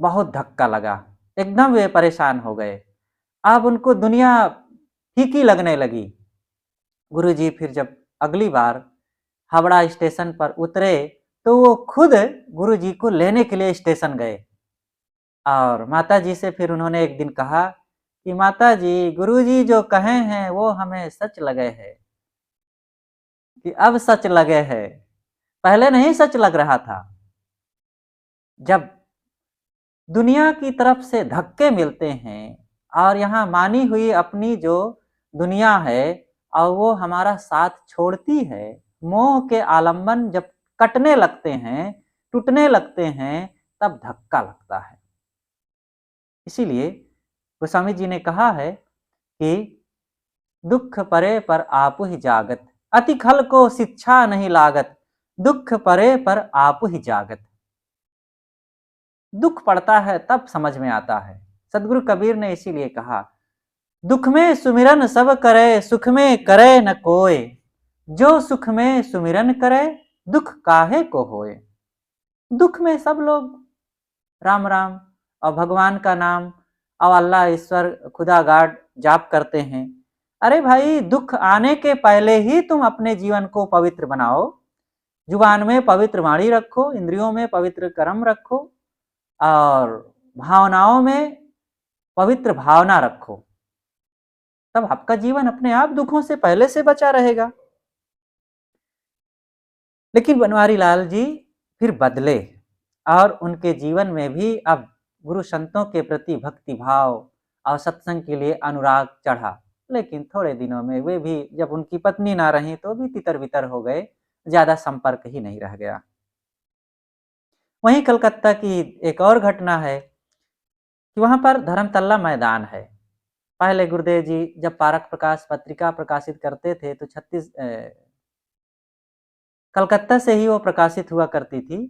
बहुत धक्का लगा, एकदम वे परेशान हो गए। अब उनको दुनिया फीकी लगने लगी। गुरुजी फिर जब अगली बार हावड़ा स्टेशन पर उतरे तो वो खुद गुरुजी को लेने के लिए स्टेशन गए और माता जी से फिर उन्होंने एक दिन कहा कि माता जी, गुरुजी जो कहे हैं वो हमें सच लगे है, कि अब सच लगे है, पहले नहीं सच लग रहा था। जब दुनिया की तरफ से धक्के मिलते हैं और यहाँ मानी हुई अपनी जो दुनिया है और वो हमारा साथ छोड़ती है, मोह के आलंबन जब कटने लगते हैं, टूटने लगते हैं, तब धक्का लगता है। इसीलिए गोस्वामी जी ने कहा है कि दुख परे पर आपु ही जागत, अति खल को शिक्षा नहीं लागत, दुख परे पर आपु ही जागत। दुख पड़ता है तब समझ में आता है। सदगुरु कबीर ने इसीलिए कहा, दुख में सुमिरन सब करे, सुख में करे न कोय, जो सुख में सुमिरन करे, दुख काहे को होए। दुख में सब लोग राम राम और भगवान का नाम और अल्लाह, ईश्वर, खुदा, गाड जाप करते हैं। अरे भाई, दुख आने के पहले ही तुम अपने जीवन को पवित्र बनाओ। जुबान में पवित्र वाणी रखो, इंद्रियों में पवित्र कर्म रखो और भावनाओं में पवित्र भावना रखो, तब आपका जीवन अपने आप दुखों से पहले से बचा रहेगा। लेकिन बनवारी लाल जी फिर बदले और उनके जीवन में भी अब गुरु संतों के प्रति भक्ति भाव और सत्संग के लिए अनुराग चढ़ा। लेकिन थोड़े दिनों में वे भी, जब उनकी पत्नी ना रही तो भी तितर बितर हो गए, ज्यादा संपर्क ही नहीं रह गया। वहीं कलकत्ता की एक और घटना है कि वहां पर धर्मतल्ला मैदान है। पहले गुरुदेव जी जब पारक प्रकाश पत्रिका प्रकाशित करते थे तो कलकत्ता से ही वो प्रकाशित हुआ करती थी।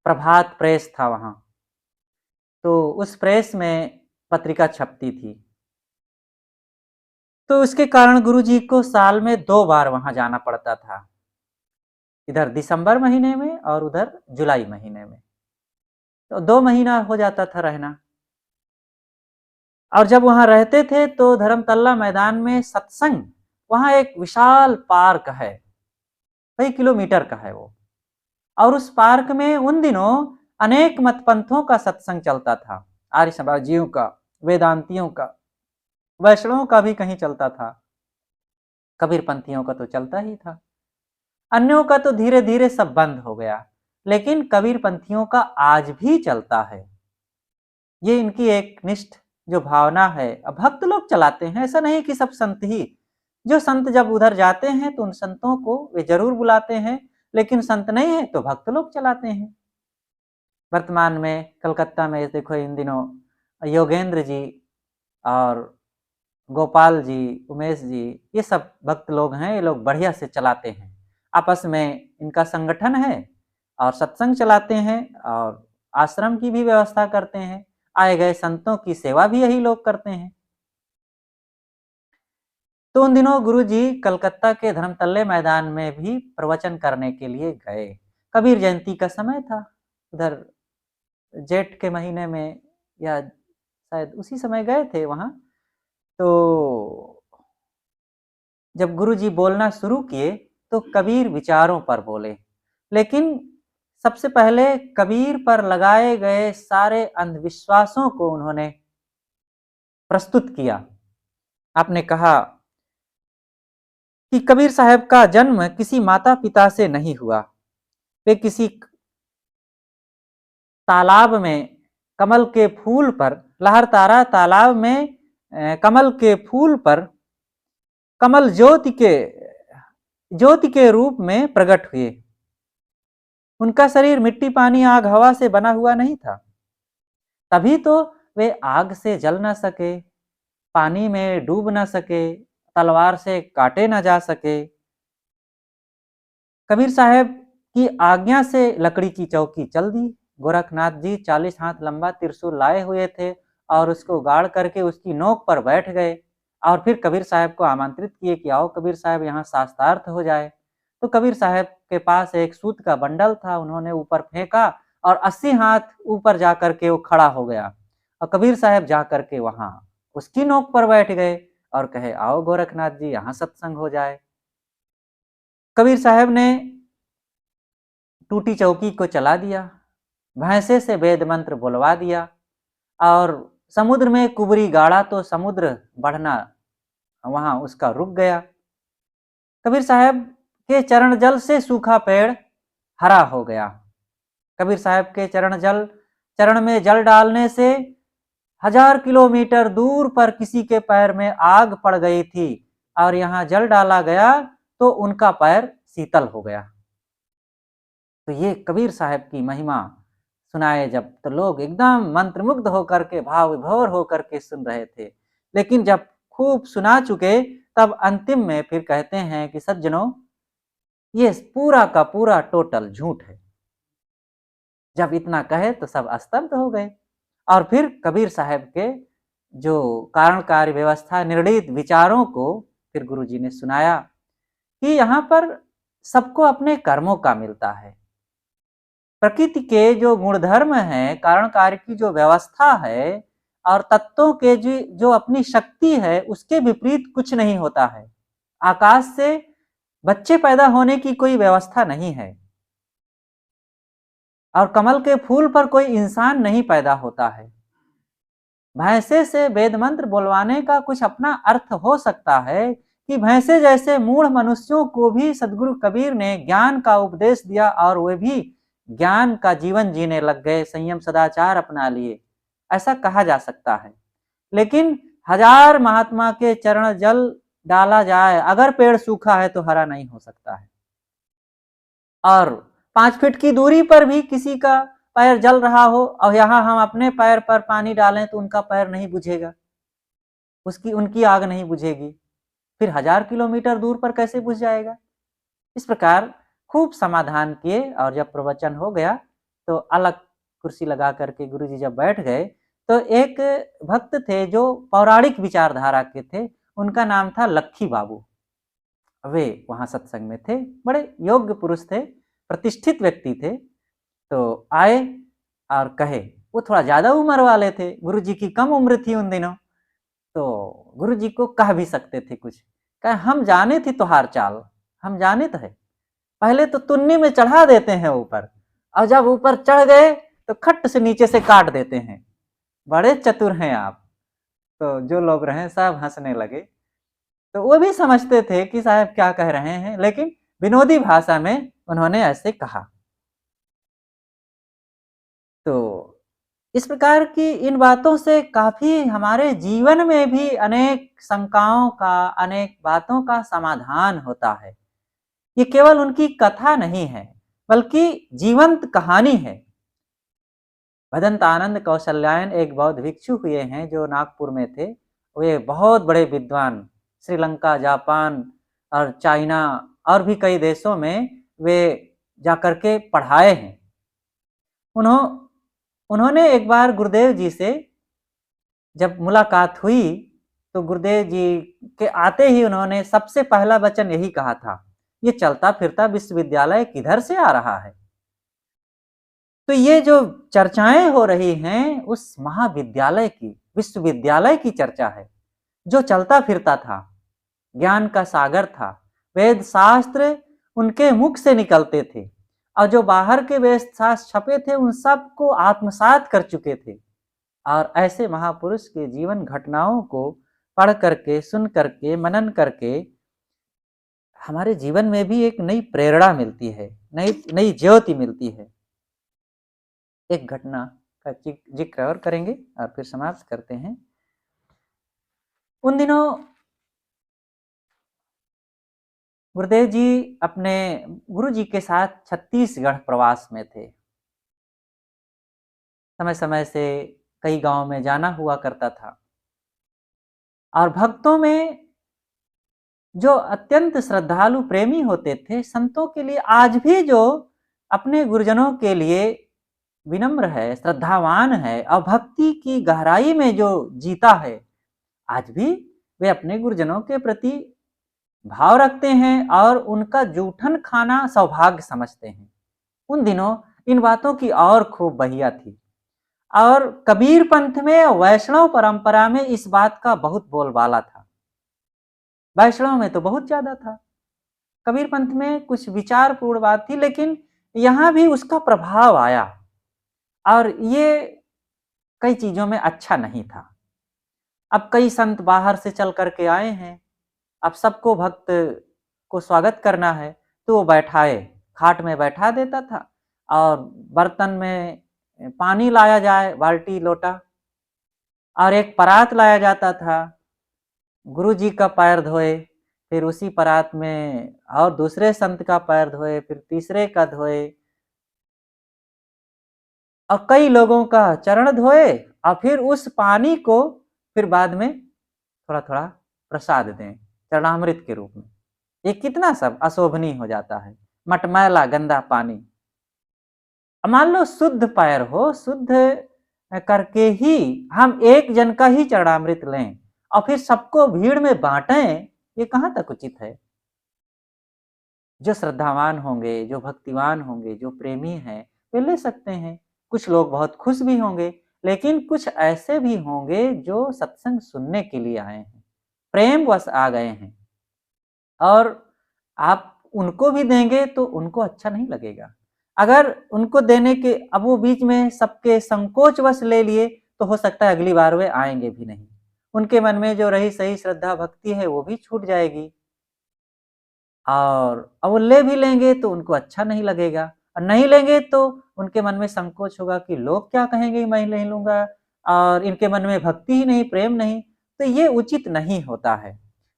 प्रभात प्रेस था वहां, तो उस प्रेस में पत्रिका छपती थी। तो उसके कारण गुरुजी को साल में 2 बार वहां जाना पड़ता था, इधर दिसंबर महीने में और उधर जुलाई महीने में। तो 2 महीना हो जाता था रहना। और जब वहां रहते थे तो धर्मतल्ला मैदान में सत्संग, वहां एक विशाल पार्क है, कई किलोमीटर का है वो, और उस पार्क में उन दिनों अनेक मतपंथों का सत्संग चलता था। आर्य समाजियों का, वेदांतियों का, वैष्णवों का भी कहीं चलता था, कबीर पंथियों का तो चलता ही था। अन्यों का तो धीरे धीरे सब बंद हो गया, लेकिन कबीर पंथियों का आज भी चलता है। ये इनकी एक निष्ठ जो भावना है। अब भक्त लोग चलाते हैं, ऐसा नहीं कि सब संत ही। जो संत जब उधर जाते हैं तो उन संतों को वे जरूर बुलाते हैं, लेकिन संत नहीं है तो भक्त लोग चलाते हैं। वर्तमान में कलकत्ता में देखो, इन दिनों योगेंद्र जी और गोपाल जी, उमेश जी, ये सब भक्त लोग हैं। ये लोग बढ़िया से चलाते हैं, आपस में इनका संगठन है और सत्संग चलाते हैं और आश्रम की भी व्यवस्था करते हैं। आए गए संतों की सेवा भी यही लोग करते हैं। तो उन दिनों गुरुजी कलकत्ता के धर्मतल्ले मैदान में भी प्रवचन करने के लिए गए। कबीर जयंती का समय था, उधर जेठ के महीने में या शायद उसी समय गए थे वहां। तो जब गुरुजी बोलना शुरू किए तो कबीर विचारों पर बोले, लेकिन सबसे पहले कबीर पर लगाए गए सारे अंधविश्वासों को उन्होंने प्रस्तुत किया। आपने कहा कि कबीर साहब का जन्म किसी माता पिता से नहीं हुआ, वे किसी तालाब में कमल के फूल पर, लहरतारा तालाब में कमल के फूल पर कमल ज्योति के ज्योति के रूप में प्रकट हुए। उनका शरीर मिट्टी, पानी, आग, हवा से बना हुआ नहीं था, तभी तो वे आग से जल ना सके, पानी में डूब ना सके, तलवार से काटे ना जा सके। कबीर साहब की आज्ञा से लकड़ी की चौकी चल दी। गोरखनाथ जी 40 हाथ लंबा त्रिशूल लाए हुए थे और उसको गाड़ करके उसकी नोक पर बैठ गए और फिर कबीर साहब को आमंत्रित किए कि आओ कबीर साहब यहाँ शास्त्रार्थ हो जाए। तो कबीर साहब के पास एक सूत का बंडल था, उन्होंने ऊपर फेंका और 80 हाथ ऊपर जा करके वो खड़ा हो गया और कबीर साहब जा करके वहां उसकी नोक पर बैठ गए और कहे आओ गोरखनाथ जी यहाँ सत्संग हो जाए। कबीर साहब ने टूटी चौकी को चला दिया, भैंसे से वेद मंत्र बुलवा दिया और समुद्र में कुबरी गाड़ा तो समुद्र बढ़ना वहां उसका रुक गया। कबीर साहब के चरण जल से सूखा पेड़ हरा हो गया। कबीर साहब के चरण में जल डालने से 1000 किलोमीटर दूर पर किसी के पैर में आग पड़ गई थी और यहाँ जल डाला गया तो उनका पैर शीतल हो गया। तो ये कबीर साहब की महिमा सुनाए जब, तो लोग एकदम मंत्रमुग्ध होकर के, भाव विभोर होकर के सुन रहे थे। लेकिन जब खूब सुना चुके तब अंतिम में फिर कहते हैं कि सज्जनों, ये पूरा का पूरा टोटल झूठ है। जब इतना कहे तो सब स्तब्ध हो गए और फिर कबीर साहब के जो कारण कार्य व्यवस्था निर्णीत विचारों को फिर गुरुजी ने सुनाया कि यहाँ पर सबको अपने कर्मों का मिलता है। प्रकृति के जो गुणधर्म है, कारण कार्य की जो व्यवस्था है और तत्वों के जो अपनी शक्ति है, उसके विपरीत कुछ नहीं होता है। आकाश से बच्चे पैदा होने की कोई व्यवस्था नहीं है और कमल के फूल पर कोई इंसान नहीं पैदा होता है। भैंसे से वेद मंत्र बोलवाने का कुछ अपना अर्थ हो सकता है कि भैंसे जैसे मूढ़ मनुष्यों को भी सदगुरु कबीर ने ज्ञान का उपदेश दिया और वे भी ज्ञान का जीवन जीने लग गए, संयम सदाचार अपना लिए, ऐसा कहा जा सकता है। लेकिन 1000 महात्मा के चरण जल डाला जाए, अगर पेड़ सूखा है तो हरा नहीं हो सकता है। और 5 फीट की दूरी पर भी किसी का पैर जल रहा हो और यहाँ हम अपने पैर पर पानी डालें तो उनका पैर नहीं बुझेगा, उनकी आग नहीं बुझेगी, फिर 1000 किलोमीटर दूर पर कैसे बुझ जाएगा। इस प्रकार खूब समाधान किए और जब प्रवचन हो गया तो अलग कुर्सी लगा करके गुरुजी जब बैठ गए तो एक भक्त थे जो पौराणिक विचारधारा के थे, उनका नाम था लक्खी बाबू। वे वहां सत्संग में थे, बड़े योग्य पुरुष थे, प्रतिष्ठित व्यक्ति थे। तो आए और कहे, वो थोड़ा ज्यादा उम्र वाले थे, गुरुजी की कम उम्र थी उन दिनों, तो गुरुजी को कह भी सकते थे कुछ। कहे हम जाने थी तुहार चाल, हम जाने तो है, पहले तो तुन्नी में चढ़ा देते हैं ऊपर और जब ऊपर चढ़ गए तो खट से नीचे से काट देते हैं, बड़े चतुर हैं आप। तो जो लोग रहे सब हंसने लगे। तो वो भी समझते थे कि साहब क्या कह रहे हैं, लेकिन विनोदी भाषा में उन्होंने ऐसे कहा। तो इस प्रकार की इन बातों से काफी हमारे जीवन में भी अनेक शंकाओं का, अनेक बातों का समाधान होता है। ये केवल उनकी कथा नहीं है बल्कि जीवंत कहानी है। भदंत आनंद कौशल्यायन एक बौद्ध भिक्षु हुए हैं जो नागपुर में थे। वे बहुत बड़े विद्वान, श्रीलंका, जापान और चाइना और भी कई देशों में वे जाकर के पढ़ाए हैं। उन्होंने एक बार गुरुदेव जी से जब मुलाकात हुई तो गुरुदेव जी के आते ही उन्होंने सबसे पहला वचन यही कहा था, ये चलता फिरता विश्वविद्यालय किधर से आ रहा है। तो ये जो चर्चाएं हो रही हैं उस महाविद्यालय की, विश्वविद्यालय की चर्चा है जो चलता फिरता था, ज्ञान का सागर था। वेद शास्त्र उनके मुख से निकलते थे और जो बाहर के वेद शास्त्र छपे थे उन सब को आत्मसात कर चुके थे। और ऐसे महापुरुष के जीवन घटनाओं को पढ़ करके, सुन करके, मनन करके हमारे जीवन में भी एक नई प्रेरणा मिलती है, नई नई ज्योति मिलती है। एक घटना का जिक्र और करेंगे और फिर समाप्त करते हैं। उन दिनों गुरुदेव जी अपने गुरु जी के साथ छत्तीसगढ़ प्रवास में थे। समय समय से कई गांव में जाना हुआ करता था और भक्तों में जो अत्यंत श्रद्धालु प्रेमी होते थे, संतों के लिए आज भी जो अपने गुरुजनों के लिए विनम्र है, श्रद्धावान है और भक्ति की गहराई में जो जीता है, आज भी वे अपने गुरुजनों के प्रति भाव रखते हैं और उनका जूठन खाना सौभाग्य समझते हैं। उन दिनों इन बातों की और खूब बहिया थी और कबीर पंथ में, वैष्णव परंपरा में इस बात का बहुत बोलबाला था। वैष्णव में तो बहुत ज्यादा था, कबीर पंथ में कुछ विचारपूर्ण बात थी, लेकिन यहां भी उसका प्रभाव आया और ये कई चीजों में अच्छा नहीं था। अब कई संत बाहर से चल करके आए हैं, अब सबको भक्त को स्वागत करना है, तो वो बैठाए, खाट में बैठा देता था और बर्तन में पानी लाया जाए, बाल्टी लोटा, और एक परात लाया जाता था। गुरु जी का पैर धोए, फिर उसी परात में और दूसरे संत का पैर धोए, फिर तीसरे का धोए और कई लोगों का चरण धोए और फिर उस पानी को फिर बाद में थोड़ा थोड़ा प्रसाद दें चरणामृत के रूप में। ये कितना सब अशोभनीय हो जाता है, मटमैला गंदा पानी। मान लो शुद्ध पैर हो, शुद्ध करके ही हम एक जन का ही चरणामृत लें और फिर सबको भीड़ में बांटें, ये कहां तक उचित है। जो श्रद्धावान होंगे, जो भक्तिवान होंगे, जो प्रेमी हैं, वे ले सकते हैं। कुछ लोग बहुत खुश भी होंगे, लेकिन कुछ ऐसे भी होंगे जो सत्संग सुनने के लिए आए हैं, प्रेमवश आ गए हैं, और आप उनको भी देंगे तो उनको अच्छा नहीं लगेगा। अगर उनको देने के अब वो बीच में सबके संकोचवश ले लिए, तो हो सकता है अगली बार वे आएंगे भी नहीं, उनके मन में जो रही सही श्रद्धा भक्ति है वो भी छूट जाएगी, और अब वो ले भी लेंगे तो उनको अच्छा नहीं लगेगा, और नहीं लेंगे तो उनके मन में संकोच होगा कि लोग क्या कहेंगे, मैं नहीं लूंगा, और इनके मन में भक्ति ही नहीं, प्रेम नहीं, तो ये उचित नहीं होता है।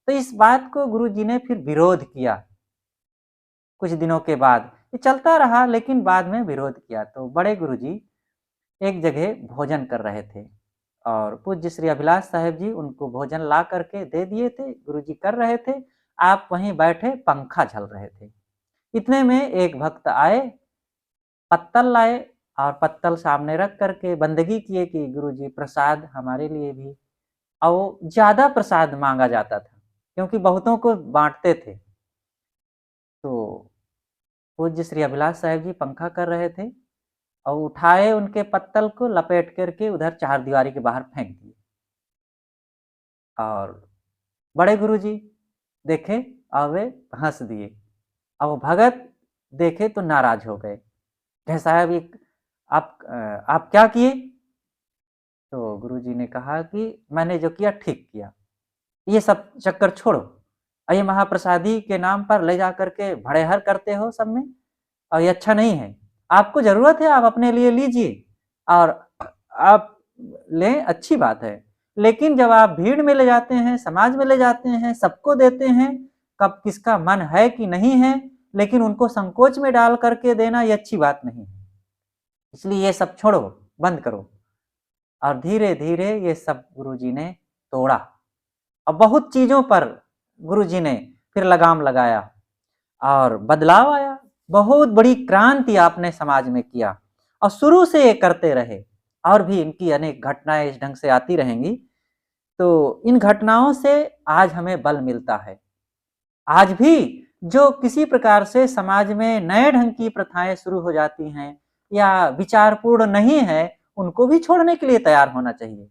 तो इस बात को गुरु जी ने फिर विरोध किया। कुछ दिनों के बाद ये चलता रहा, लेकिन बाद में विरोध किया। तो बड़े गुरु जी एक जगह भोजन कर रहे थे और पूज्य श्री अभिलाष साहेब जी उनको भोजन ला करके दे दिए थे, गुरु जी कर रहे थे, आप वहीं बैठे पंखा झल रहे थे। इतने में एक भक्त आए, पत्तल लाए और पत्तल सामने रख करके बंदगी किए कि गुरु जी प्रसाद हमारे लिए भी। और ज्यादा प्रसाद मांगा जाता था क्योंकि बहुतों को बांटते थे। तो पूज्य श्री अभिलाष साहेब जी पंखा कर रहे थे और उठाए उनके पत्तल को, लपेट करके उधर चार दीवारी के बाहर फेंक दिए। और बड़े गुरु जी देखे और वे हंस दिए, और वो भगत देखे तो नाराज हो गए। कहे साहब ये आप क्या किए? तो गुरुजी ने कहा कि मैंने जो किया ठीक किया, ये सब चक्कर छोड़ो, और ये महाप्रसादी के नाम पर ले जा करके भड़ेहर करते हो सब में, और ये अच्छा नहीं है। आपको जरूरत है आप अपने लिए लीजिए और आप लें, अच्छी बात है, लेकिन जब आप भीड़ में ले जाते हैं, समाज में ले जाते हैं, सबको देते हैं, कब किसका मन है कि नहीं है, लेकिन उनको संकोच में डाल करके देना ये अच्छी बात नहीं है। इसलिए ये सब छोड़ो, बंद करो। और धीरे धीरे ये सब गुरुजी ने तोड़ा और बहुत चीजों पर गुरुजी ने फिर लगाम लगाया और बदलाव आया। बहुत बड़ी क्रांति आपने समाज में किया और शुरू से ये करते रहे, और भी इनकी अनेक घटनाएं इस ढंग से आती रहेंगी। तो इन घटनाओं से आज हमें बल मिलता है। आज भी जो किसी प्रकार से समाज में नए ढंग की प्रथाएं शुरू हो जाती हैं या विचारपूर्ण नहीं है, उनको भी छोड़ने के लिए तैयार होना चाहिए।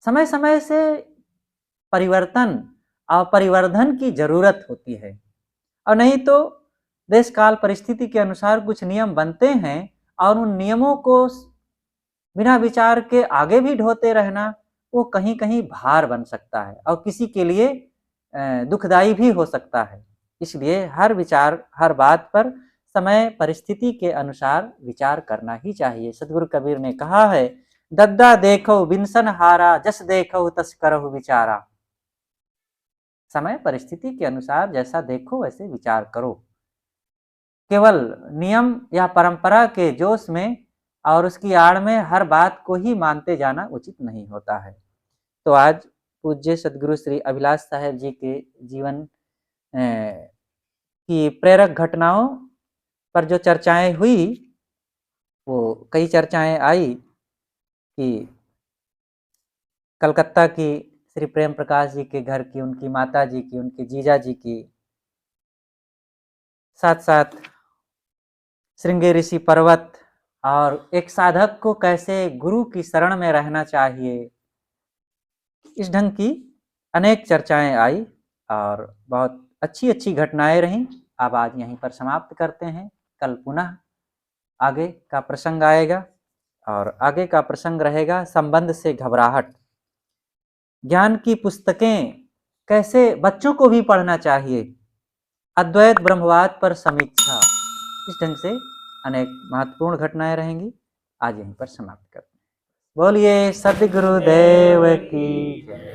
समय समय से परिवर्तन और परिवर्धन की जरूरत होती है, और नहीं तो देश काल परिस्थिति के अनुसार कुछ नियम बनते हैं और उन नियमों को बिना विचार के आगे भी ढोते रहना, वो कहीं कहीं भार बन सकता है और किसी के लिए दुखदाई भी हो सकता है। इसलिए हर विचार, हर बात पर समय परिस्थिति के अनुसार विचार करना ही चाहिए। सदगुरु कबीर ने कहा है, दद्दा देखो बिनसन हारा, जस देखो तस करहु विचारा। समय परिस्थिति के अनुसार जैसा देखो वैसे विचार करो। केवल नियम या परंपरा के जोश में और उसकी आड़ में हर बात को ही मानते जाना उचित नहीं होता है। तो आज पूज्य सदगुरु श्री अभिलाष साहेब जी के जीवन की प्रेरक घटनाओं पर जो चर्चाएं हुई, वो कई चर्चाएं आई कि कलकत्ता की श्री प्रेम प्रकाश जी के घर की, उनकी माता जी की, उनके जीजा जी की, साथ साथ श्रृंगेरी ऋषि पर्वत, और एक साधक को कैसे गुरु की शरण में रहना चाहिए, इस ढंग की अनेक चर्चाएं आई और बहुत अच्छी अच्छी घटनाएं रहीं। अब आज यहीं पर समाप्त करते हैं। कल पुनः आगे का प्रसंग आएगा और आगे का प्रसंग रहेगा संबंध से घबराहट। ज्ञान की पुस्तकें कैसे बच्चों को भी पढ़ना चाहिए, अद्वैत ब्रह्मवाद पर समीक्षा, इस ढंग से अनेक महत्वपूर्ण घटनाएं रहेंगी। आज यहीं पर समाप्त करते हैं। बोलिए सद्गुरुदेव की जय।